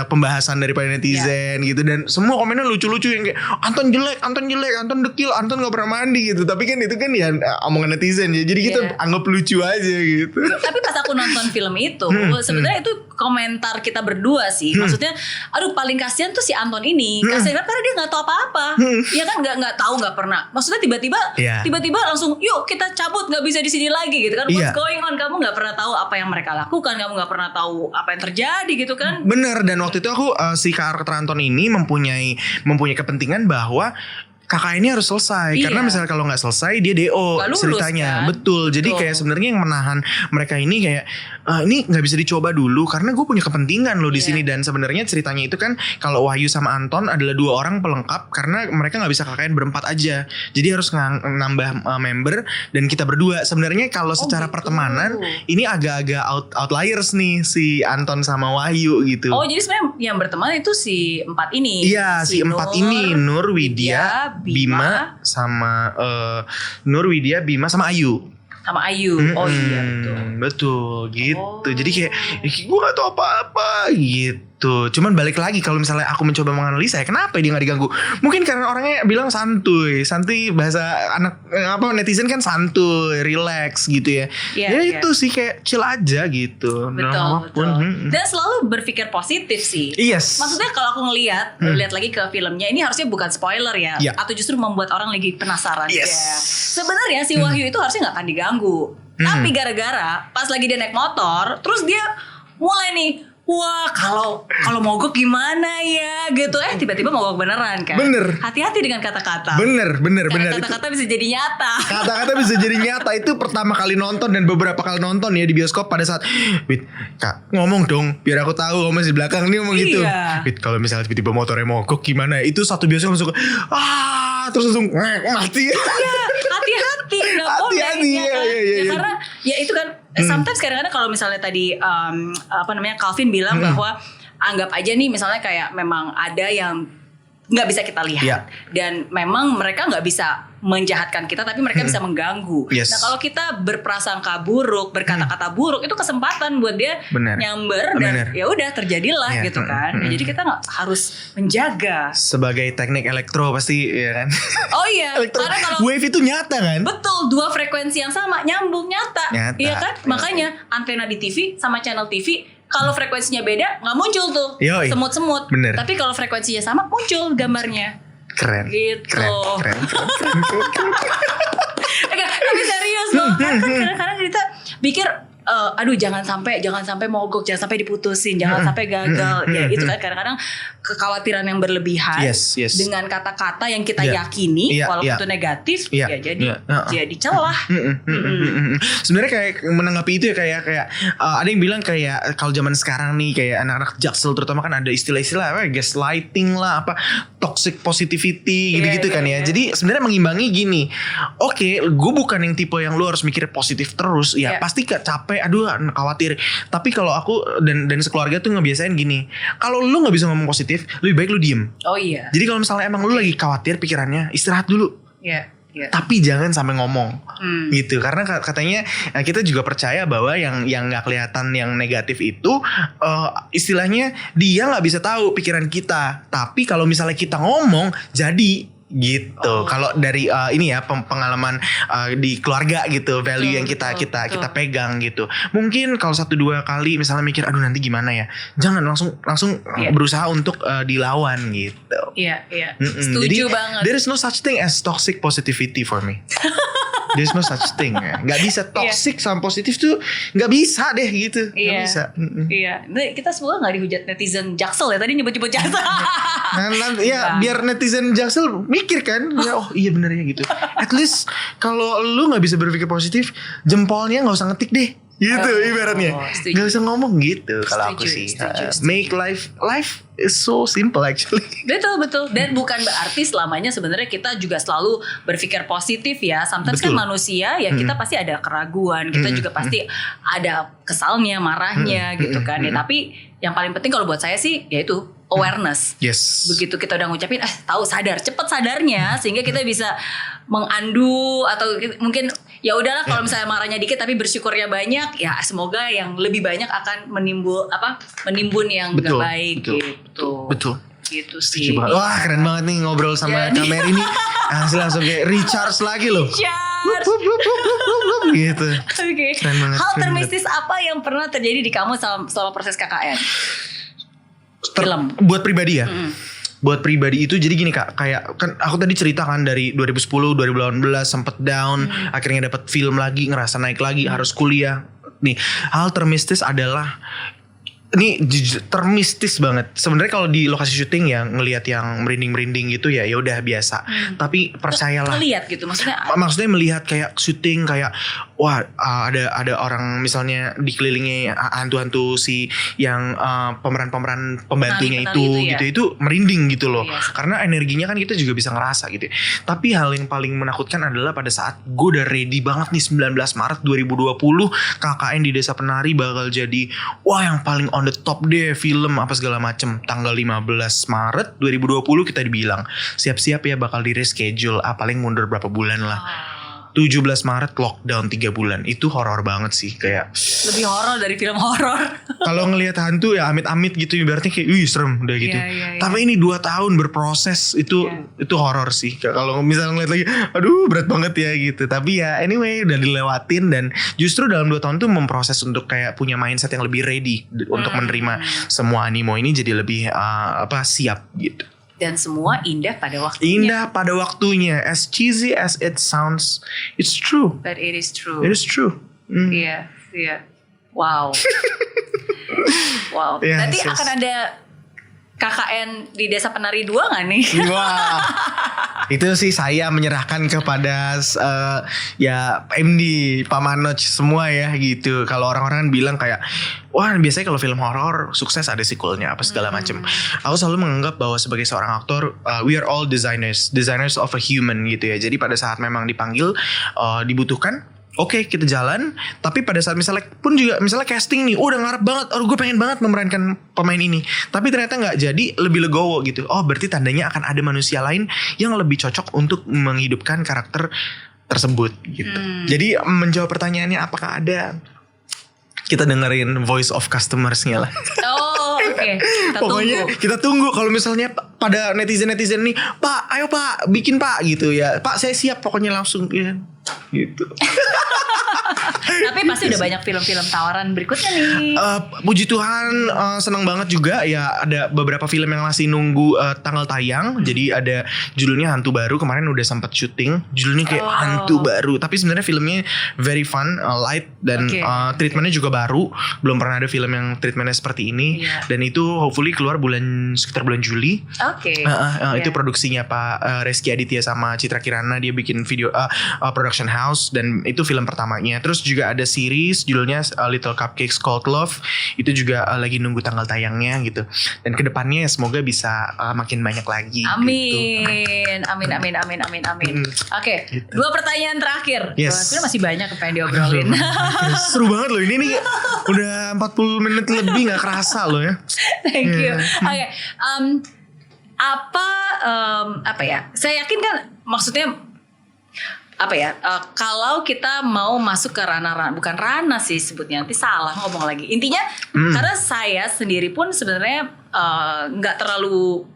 pembahasan daripada netizen gitu, dan semua komennya lucu-lucu yang kayak Anton jelek, Anton dekil, Anton gak pernah mandi gitu. Tapi kan itu kan ya omongan netizen ya, jadi kita anggap lucu aja gitu.
Tapi pas aku nonton film itu sebenarnya itu komentar kita berdua sih. Maksudnya aduh paling kasihan tuh si Anton ini. Kasihan karena dia gak tahu apa-apa. Ya kan gak tahu, gak pernah. Maksudnya tiba-tiba langsung yuk kita cabut, nggak bisa di sini lagi gitu kan. What's going on, kamu nggak pernah tahu apa yang mereka lakukan, kamu nggak pernah tahu apa yang terjadi gitu kan.
Bener, dan waktu itu aku si karakter Anton ini mempunyai kepentingan bahwa kakak ini harus selesai karena misalnya kalau nggak selesai dia DO ceritanya kan? Betul. Jadi kayak sebenarnya yang menahan mereka ini kayak ini nggak bisa dicoba dulu karena gue punya kepentingan loh di sini. Dan sebenarnya ceritanya itu kan kalau Wahyu sama Anton adalah dua orang pelengkap karena mereka nggak bisa KKN berempat aja, jadi harus nambah member dan kita berdua. Sebenarnya kalau secara pertemanan ini agak-agak outliers nih si Anton sama Wahyu gitu.
Oh jadi sebenarnya yang berteman itu si empat ini.
Iya si empat ini, Nur, Widya, Bima sama Ayu.
Oh iya
betul gitu. Jadi kayak gue gak tahu apa-apa gitu. Cuman balik lagi kalau misalnya aku mencoba menganalisa ya kenapa dia gak diganggu. Mungkin karena orangnya bilang santuy bahasa anak netizen kan santuy, relax gitu ya. Itu sih kayak chill aja gitu.
Betul. Dan selalu berpikir positif sih.
Yes.
Maksudnya kalau aku ngelihat lagi ke filmnya, ini harusnya bukan spoiler ya, atau justru membuat orang lagi penasaran. Sebenarnya si Wahyu itu harusnya gak akan diganggu. Tapi gara-gara pas lagi dia naik motor, terus dia mulai nih, wah kalau mogok gimana ya gitu. Tiba-tiba mogok beneran kan. Bener. Hati-hati dengan kata-kata.
Bener.
Kata-kata bisa jadi nyata.
Kata-kata bisa jadi nyata. Itu pertama kali nonton dan beberapa kali nonton ya di bioskop pada saat Wit, Kak ngomong dong biar aku tahu kamu di belakang nih ngomong gitu. Wit, kalau misalnya tiba-tiba motornya mogok gimana? Itu satu bioskop langsung terus langsung mati. Hati-hati nggak boleh ya, karena ya itu kan sometimes kadang-kadang kalau misalnya tadi Calvin bilang bahwa anggap aja nih misalnya kayak memang ada yang nggak bisa kita lihat dan memang mereka nggak bisa menjahatkan kita tapi mereka bisa mengganggu. Nah kalau kita berprasangka buruk, berkata-kata buruk, itu kesempatan buat dia nyamber dan ya udah terjadilah gitu kan. Jadi kita nggak harus menjaga. Sebagai teknik elektro pasti ya kan.
Oh iya. Karena kalau
wave itu nyata kan.
Betul, dua frekuensi yang sama nyambung nyata. Iya kan. Makanya antena di TV sama channel TV kalau frekuensinya beda nggak muncul tuh semut-semut. Tapi kalau frekuensinya sama muncul gambarnya.
Keren.
Gitu.
Keren.
Tapi serius loh. Kadang-kadang kita pikir aduh jangan sampai mogok, jangan sampai diputusin, jangan sampai gagal. Ya itu kan kadang-kadang kekhawatiran yang berlebihan dengan kata-kata yang kita yakini walaupun itu negatif jadi celah.
Sebenarnya kayak menanggapi itu ya kayak ada yang bilang kayak kalau zaman sekarang nih kayak anak-anak jaksel terutama kan ada istilah-istilah gaslighting lah, apa toxic positivity gitu-gitu kan ya. Jadi sebenarnya mengimbangi gini. Oke, gue bukan yang tipe yang lu harus mikir positif terus. Ya pasti capek kayak aduh khawatir. Tapi kalau aku dan sekeluarga tuh ngebiasain gini, kalau lu nggak bisa ngomong positif, lebih baik lu diem.
Oh iya.
Jadi kalau misalnya emang lu lagi khawatir pikirannya, istirahat dulu.
Iya. Yeah.
Tapi jangan sampai ngomong gitu, karena katanya kita juga percaya bahwa yang nggak kelihatan yang negatif itu istilahnya dia nggak bisa tahu pikiran kita, tapi kalau misalnya kita ngomong jadi gitu. Kalau dari ini ya pengalaman di keluarga gitu, value yang kita pegang gitu. Mungkin kalau 1-2 kali misalnya mikir aduh nanti gimana ya, jangan langsung berusaha untuk dilawan gitu.
Iya. Setuju
Jadi,
banget.
There is no such thing as toxic positivity for me. There's no such thing ya. Gak bisa toxic sama positif tuh gak bisa deh gitu. Gak bisa.
Iya. Nah, kita semua gak dihujat netizen Jaksel ya. Tadi nyebut-nyebut Jaksel.
Ya biar netizen Jaksel mikir kan. Ya, oh iya bener ya gitu. At least kalau lu gak bisa berpikir positif, jempolnya gak usah ngetik deh. Gitu ibaratnya. Gak usah ngomong gitu kalau aku sih. Make life is so simple actually.
Betul. Dan bukan berarti selamanya sebenarnya kita juga selalu berpikir positif ya. Sometimes kan manusia ya kita pasti ada keraguan, kita juga pasti ada kesalnya, marahnya gitu kan ya. Tapi yang paling penting kalau buat saya sih yaitu awareness.
Yes.
Begitu kita udah ngucapin tahu cepet sadarnya sehingga kita bisa mengandu atau mungkin ya udahlah kalau misalnya marahnya dikit tapi bersyukurnya banyak, ya semoga yang lebih banyak akan menimbun yang gak baik gitu.
Betul.
Gitu sih.
Wah keren banget nih ngobrol sama Kak Mary nih. Langsung kayak recharge lagi loh. Gitu.
Oke. Hal termistis apa yang pernah terjadi di kamu selama proses KKN? Film.
Buat pribadi ya. Buat pribadi itu jadi gini Kak, kayak kan aku tadi cerita kan dari 2010, 2018 sempet down, akhirnya dapat film lagi, ngerasa naik lagi, harus kuliah. Nih, hal termistis adalah ini termistis banget. Sebenarnya kalau di lokasi syuting ya ngelihat yang merinding-merinding gitu ya udah biasa. Tapi percayalah.
Lihat gitu maksudnya.
Maksudnya melihat kayak syuting kayak wah ada orang misalnya dikelilingi hantu-hantu si yang pemeran-pemeran pembantunya itu merinding gitu loh. Iya. Karena energinya kan kita juga bisa ngerasa gitu. Tapi hal yang paling menakutkan adalah pada saat gue udah ready banget nih 19 Maret 2020 KKN di Desa Penari bakal jadi wah yang paling on the top deh film apa segala macem. Tanggal 15 Maret 2020 kita dibilang siap-siap ya bakal di reschedule, paling mundur berapa bulan lah. 17 Maret lockdown 3 bulan. Itu horor banget sih, kayak
lebih horor dari film horor.
Kalau ngelihat hantu ya amit-amit gitu ibaratnya kayak serem udah gitu. Tapi ini 2 tahun berproses itu horor sih. Kalau misalnya ngeliat lagi aduh berat banget ya gitu. Tapi ya anyway udah dilewatin dan justru dalam 2 tahun tuh memproses untuk kayak punya mindset yang lebih ready untuk menerima semua animo ini, jadi lebih siap gitu.
Dan semua indah pada waktunya.
Indah pada waktunya. As cheesy as it sounds, it's true.
But it is true.
It is true.
Iya. Wow. Wow.
Yes,
Nanti akan ada KKN di Desa Penari 2 gak nih?
Wah. Itu sih saya menyerahkan kepada ya MD, Pak Manoj semua ya gitu. Kalau orang-orang kan bilang kayak wah biasanya kalau film horor sukses ada sequelnya apa segala macam. Aku selalu menganggap bahwa sebagai seorang aktor we are all designers of a human gitu ya. Jadi pada saat memang dipanggil dibutuhkan, oke, kita jalan. Tapi pada saat misalnya casting nih, udah ngarep banget, gue pengen banget memerankan pemain ini, tapi ternyata nggak jadi, lebih legowo gitu. Oh berarti tandanya akan ada manusia lain yang lebih cocok untuk menghidupkan karakter tersebut gitu. Jadi menjawab pertanyaannya apakah ada, kita dengerin voice of customersnya lah.
Oh oke.
Pokoknya kita tunggu. Kalau misalnya pada netizen nih, Pak ayo Pak bikin Pak gitu ya, Pak saya siap pokoknya langsung ya gitu.
Tapi pasti udah banyak film-film tawaran berikutnya nih.
Puji Tuhan senang banget juga ya, ada beberapa film yang masih nunggu tanggal tayang. Jadi ada judulnya Hantu Baru, kemarin udah sempat syuting. Judulnya kayak Hantu Baru, tapi sebenarnya filmnya very fun, light dan treatmentnya juga baru. Belum pernah ada film yang treatmentnya seperti ini. Dan itu hopefully keluar sekitar bulan Juli. Itu produksinya Pak Reski Aditya sama Citra Kirana, dia bikin video production house dan itu film pertamanya. Terus Terus juga ada series judulnya Little Cupcakes Called Love. Itu juga lagi nunggu tanggal tayangnya gitu. Dan kedepannya semoga bisa makin banyak lagi.
Amin.
Gitu.
Amin. Oke,
Gitu.
2 pertanyaan terakhir.
Yes.
Sebenarnya masih banyak yang pengen diobrolin.
Seru banget loh ini nih. Udah 40 menit lebih gak kerasa loh ya.
Thank you. Oke, apa ya? Saya yakin kan, maksudnya apa ya? Kalau kita mau masuk ke ranah, bukan ranah sih sebutnya, nanti salah ngomong lagi. Intinya, karena saya sendiri pun sebenarnya nggak terlalu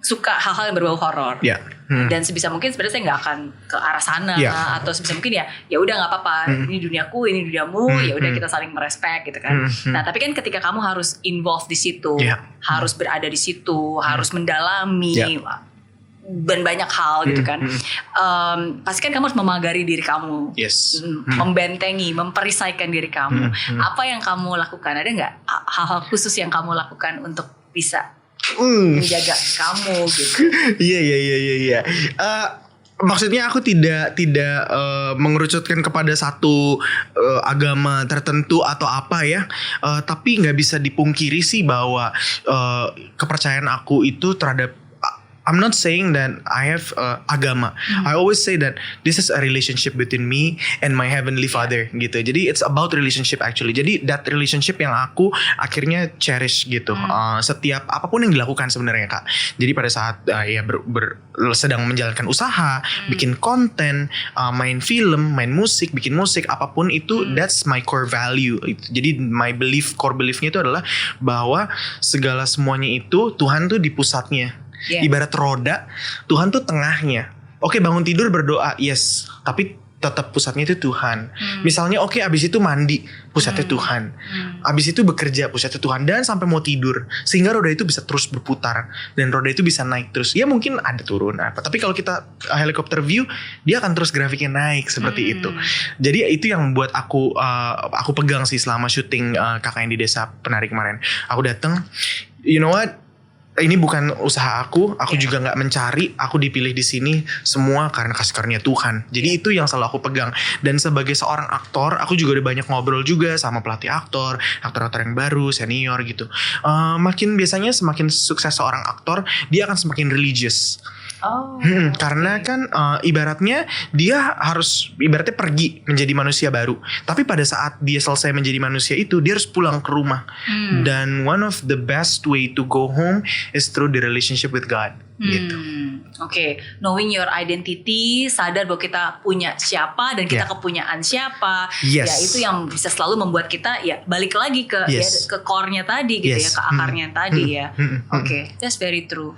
suka hal-hal yang berbau horor.
Ya.
Dan sebisa mungkin sebenarnya saya nggak akan ke arah sana, atau sebisa mungkin ya udah nggak apa-apa, ini duniaku, ini duniamu, ya udah kita saling merespek gitu kan. Nah tapi kan ketika kamu harus involve di situ, harus berada di situ, harus mendalami dan banyak hal gitu kan. Pasti kan kamu harus memagari diri kamu, membentengi, memperisaikan diri kamu. Apa yang kamu lakukan? Ada nggak hal-hal khusus yang kamu lakukan untuk bisa menjaga kamu gitu?
Iya. Maksudnya aku tidak mengerucutkan kepada satu agama tertentu atau apa ya. Tapi nggak bisa dipungkiri sih bahwa kepercayaan aku itu terhadap, I'm not saying that I have agama. I always say that this is a relationship between me and my heavenly Father gitu. Jadi it's about relationship actually. Jadi that relationship yang aku akhirnya cherish gitu. Setiap apapun yang dilakukan sebenarnya Kak. Jadi pada saat sedang menjalankan usaha, bikin konten, main film, main musik, bikin musik, apapun itu, that's my core value. Jadi my core beliefnya itu adalah bahwa segala semuanya itu Tuhan tuh di pusatnya. Ibarat roda, Tuhan tuh tengahnya. Oke, bangun tidur berdoa, yes, tapi tetap pusatnya itu Tuhan. Misalnya abis itu mandi, pusatnya Tuhan. Abis itu bekerja, pusatnya Tuhan. Dan sampai mau tidur, sehingga roda itu bisa terus berputar, dan roda itu bisa naik terus. Ya mungkin ada turun apa, tapi kalau kita helikopter view, dia akan terus grafiknya naik seperti itu. Jadi itu yang buat aku pegang sih selama syuting KKN di Desa Penari kemarin. Aku datang, you know what? Ini bukan usaha aku juga nggak mencari, aku dipilih di sini semua karena kasih karunia Tuhan. Jadi itu yang selalu aku pegang. Dan sebagai seorang aktor, aku juga udah banyak ngobrol juga sama pelatih aktor yang baru, senior gitu. Biasanya semakin sukses seorang aktor, dia akan semakin religious. Karena kan ibaratnya dia harus pergi menjadi manusia baru. Tapi pada saat dia selesai menjadi manusia itu, dia harus pulang ke rumah. Dan one of the best way to go home is through the relationship with God. Gitu.
Oke, knowing your identity, sadar bahwa kita punya siapa dan kita kepunyaan siapa. Ya itu yang bisa selalu membuat kita ya balik lagi ke ke core-nya tadi gitu ya, ke akarnya tadi ya. Oke, that's very true.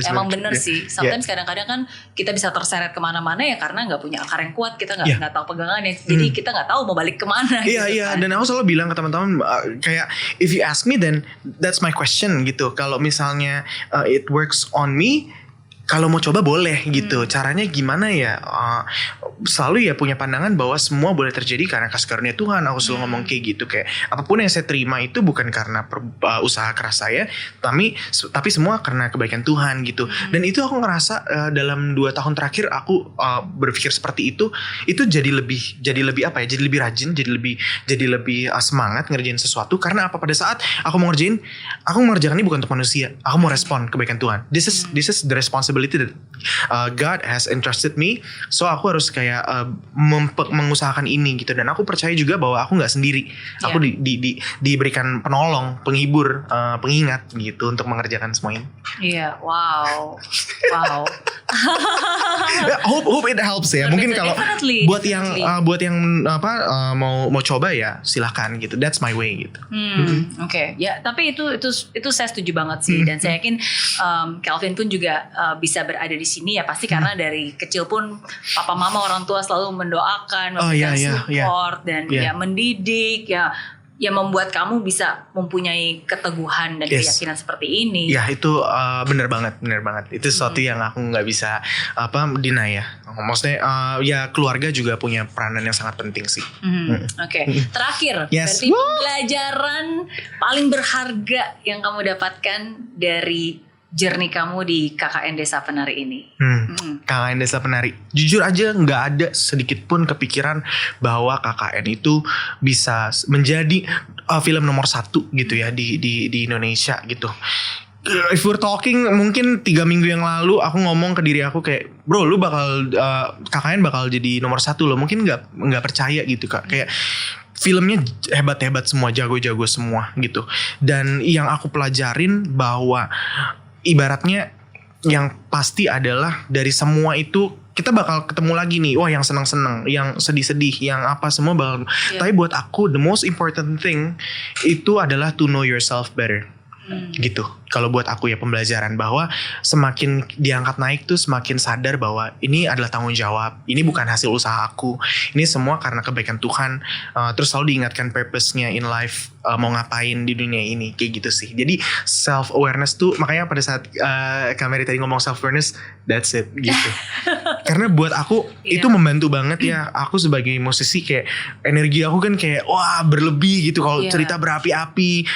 Emang bener sih. Sometimes kadang-kadang kan kita bisa terseret kemana-mana ya karena nggak punya akar yang kuat, kita nggak tahu pegangannya. Jadi kita nggak tahu mau balik kemana.
Iya. Dan aku selalu bilang ke teman-teman kayak if you ask me then that's my question gitu. Kalau misalnya it works on me, kalau mau coba boleh gitu. Caranya gimana ya? Selalu ya punya pandangan bahwa semua boleh terjadi karena kasih karunia Tuhan. Aku selalu ngomong kayak gitu, kayak apapun yang saya terima itu bukan karena usaha keras saya, tapi semua karena kebaikan Tuhan gitu. Dan itu aku ngerasa dalam 2 tahun terakhir aku berpikir seperti itu jadi lebih apa ya? Jadi lebih rajin, jadi lebih semangat ngerjain sesuatu. Karena apa, pada saat aku mau ngerjain, aku mengerjakan ini bukan untuk manusia. Aku mau respon kebaikan Tuhan. This is the responsibility that God has entrusted me. So aku harus kayak mengusahakan ini gitu. Dan aku percaya juga bahwa aku gak sendiri. Aku diberikan penolong, penghibur, pengingat gitu untuk mengerjakan semua ini.
Iya, wow.
Hope it helps ya. Mungkin kalau buat yang mau coba ya silahkan gitu. That's my way gitu.
Oke. Ya, tapi itu saya setuju banget sih. Dan saya yakin Kelvin pun juga bisa berada di sini ya pasti karena dari kecil pun papa mama orang tua selalu mendoakan, memberikan support dan ya mendidik ya membuat kamu bisa mempunyai keteguhan dan keyakinan seperti ini.
Ya itu benar banget. Itu sesuatu yang aku nggak bisa deny ya. Maksudnya ya keluarga juga punya peranan yang sangat penting sih.
Oke. Terakhir, berarti pelajaran paling berharga yang kamu dapatkan dari journey kamu di KKN Desa Penari ini?
KKN Desa Penari, jujur aja nggak ada sedikit pun kepikiran bahwa KKN itu bisa menjadi film nomor 1 gitu ya di Indonesia gitu. If we're talking, mungkin 3 minggu yang lalu aku ngomong ke diri aku kayak, bro, lu bakal KKN bakal jadi nomor 1 loh. Mungkin nggak percaya gitu kak. Kayak filmnya hebat-hebat semua, jago-jago semua gitu. Dan yang aku pelajarin bahwa ibaratnya yang pasti adalah dari semua itu kita bakal ketemu lagi nih, wah yang senang-senang, yang sedih-sedih, yang apa semua bakal. Tapi buat aku the most important thing itu adalah to know yourself better. Gitu. Kalau buat aku ya pembelajaran bahwa semakin diangkat naik tuh semakin sadar bahwa ini adalah tanggung jawab. Ini bukan hasil usaha aku. Ini semua karena kebaikan Tuhan. Terus selalu diingatkan purpose-nya in life, mau ngapain di dunia ini, kayak gitu sih. Jadi self awareness tuh, makanya pada saat Kak Mary tadi ngomong self awareness, that's it gitu. Karena buat aku itu membantu banget ya. Aku sebagai musisi kayak energi aku kan kayak wah berlebih gitu kalau cerita berapi-api.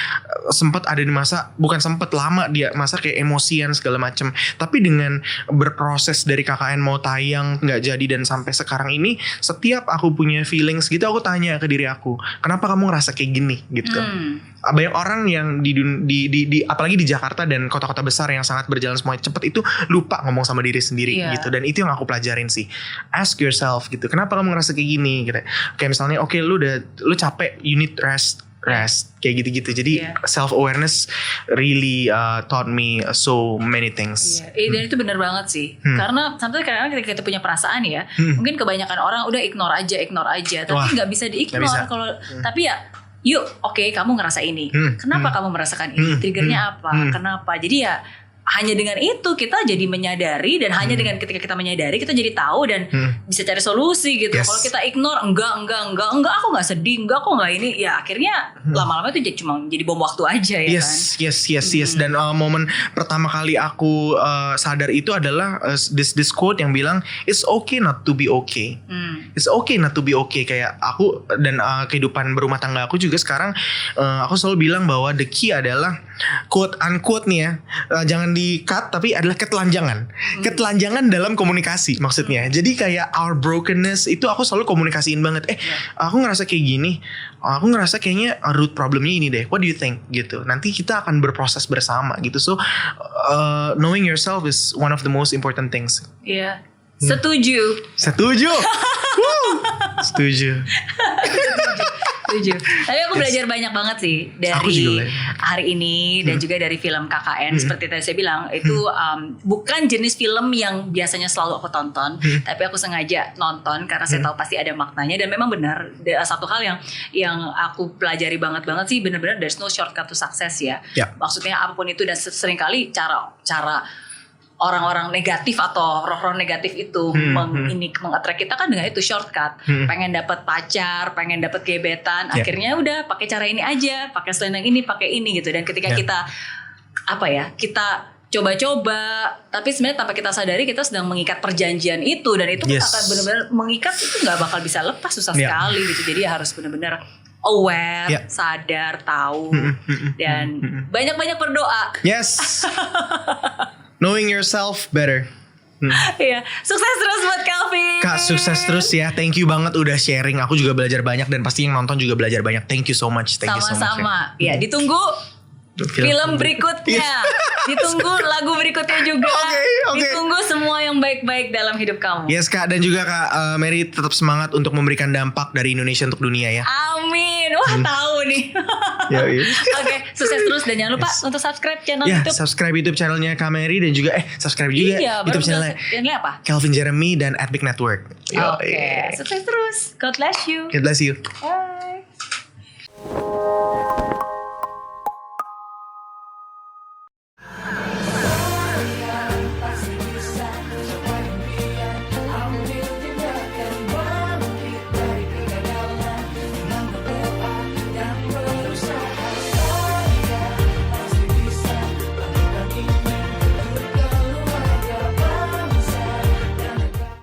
Sempat ada di masa, bukan sempat, lama dia masa kayak emosian segala macem. Tapi dengan berproses dari KKN mau tayang nggak jadi dan sampai sekarang ini, setiap aku punya feelings gitu aku tanya ke diri aku, kenapa kamu ngerasa kayak gini gitu. Banyak orang yang di apalagi di Jakarta dan kota-kota besar yang sangat berjalan semuanya cepet itu lupa ngomong sama diri sendiri gitu. Dan itu yang aku pelajarin sih. Ask yourself gitu, kenapa kamu ngerasa kayak gini gitu. Kayak misalnya oke, lu capek, you need rest kayak gitu-gitu. Jadi self awareness really taught me so many things.
Dan itu benar banget sih. Karena sampai kadang-kadang ketika kita punya perasaan ya, mungkin kebanyakan orang udah ignore aja, tapi nggak bisa di-ignore kalau tapi ya yuk, oke, kamu ngerasa ini. Kenapa kamu merasakan ini? Triggernya apa? Kenapa? Jadi ya hanya dengan itu kita jadi menyadari, dan hanya dengan ketika kita menyadari kita jadi tahu dan bisa cari solusi gitu. Kalau kita ignore, enggak aku nggak sedih, enggak aku nggak ini, ya akhirnya lama-lama itu cuma jadi bom waktu aja ya kan.
Yes. Dan momen pertama kali aku sadar itu adalah this quote yang bilang it's okay not to be okay. It's okay not to be okay. Kayak aku dan kehidupan berumah tangga aku juga sekarang aku selalu bilang bahwa the key adalah quote unquote nih ya, jangan di cut, tapi adalah ketelanjangan. Ketelanjangan dalam komunikasi maksudnya. Jadi kayak our brokenness itu aku selalu komunikasiin banget. Aku ngerasa kayak gini. Aku ngerasa kayaknya root problemnya ini deh. What do you think? Gitu. Nanti kita akan berproses bersama gitu. So knowing yourself is one of the most important things.
Iya. Setuju.
Setuju.
Tapi aku belajar banyak banget sih dari hari ini dan juga dari film KKN. Seperti tadi saya bilang, itu bukan jenis film yang biasanya selalu aku tonton, tapi aku sengaja nonton karena saya tahu pasti ada maknanya. Dan memang benar, satu hal yang aku pelajari banget sih, benar-benar there's no shortcut to success ya. Maksudnya apapun itu, dan seringkali cara orang-orang negatif atau roh-roh negatif itu mengattract kita kan dengan itu shortcut. Pengen dapat pacar, pengen dapat gebetan, akhirnya udah pakai cara ini aja, pakai selendang ini, pakai ini gitu. Dan ketika kita coba-coba, tapi sebenarnya tanpa kita sadari kita sedang mengikat perjanjian itu, dan itu akan benar-benar mengikat, itu nggak bakal bisa lepas, susah sekali gitu. Jadi harus benar-benar aware, sadar, tahu, dan banyak-banyak berdoa.
Yes. Knowing yourself better.
Iya, sukses terus buat Calvin.
Kak, sukses terus ya. Thank you banget udah sharing. Aku juga belajar banyak, dan pasti yang nonton juga belajar banyak. Thank you so much.
Sama-sama. Ya, ditunggu film berikutnya. Ditunggu lagu berikutnya juga. Ditunggu semua yang baik-baik dalam hidup kamu.
Yes Kak, dan juga Kak Mary tetap semangat untuk memberikan dampak dari Indonesia untuk dunia ya.
Amin. Wah, tahu nih. Oke, sukses terus, dan jangan lupa untuk subscribe channel YouTube.
Subscribe YouTube channelnya Kak Mary, dan juga subscribe juga YouTube channelnya
apa?
Calvin Jeremy dan Epic Network.
Oke, sukses terus. God bless you.
God bless you.
Bye.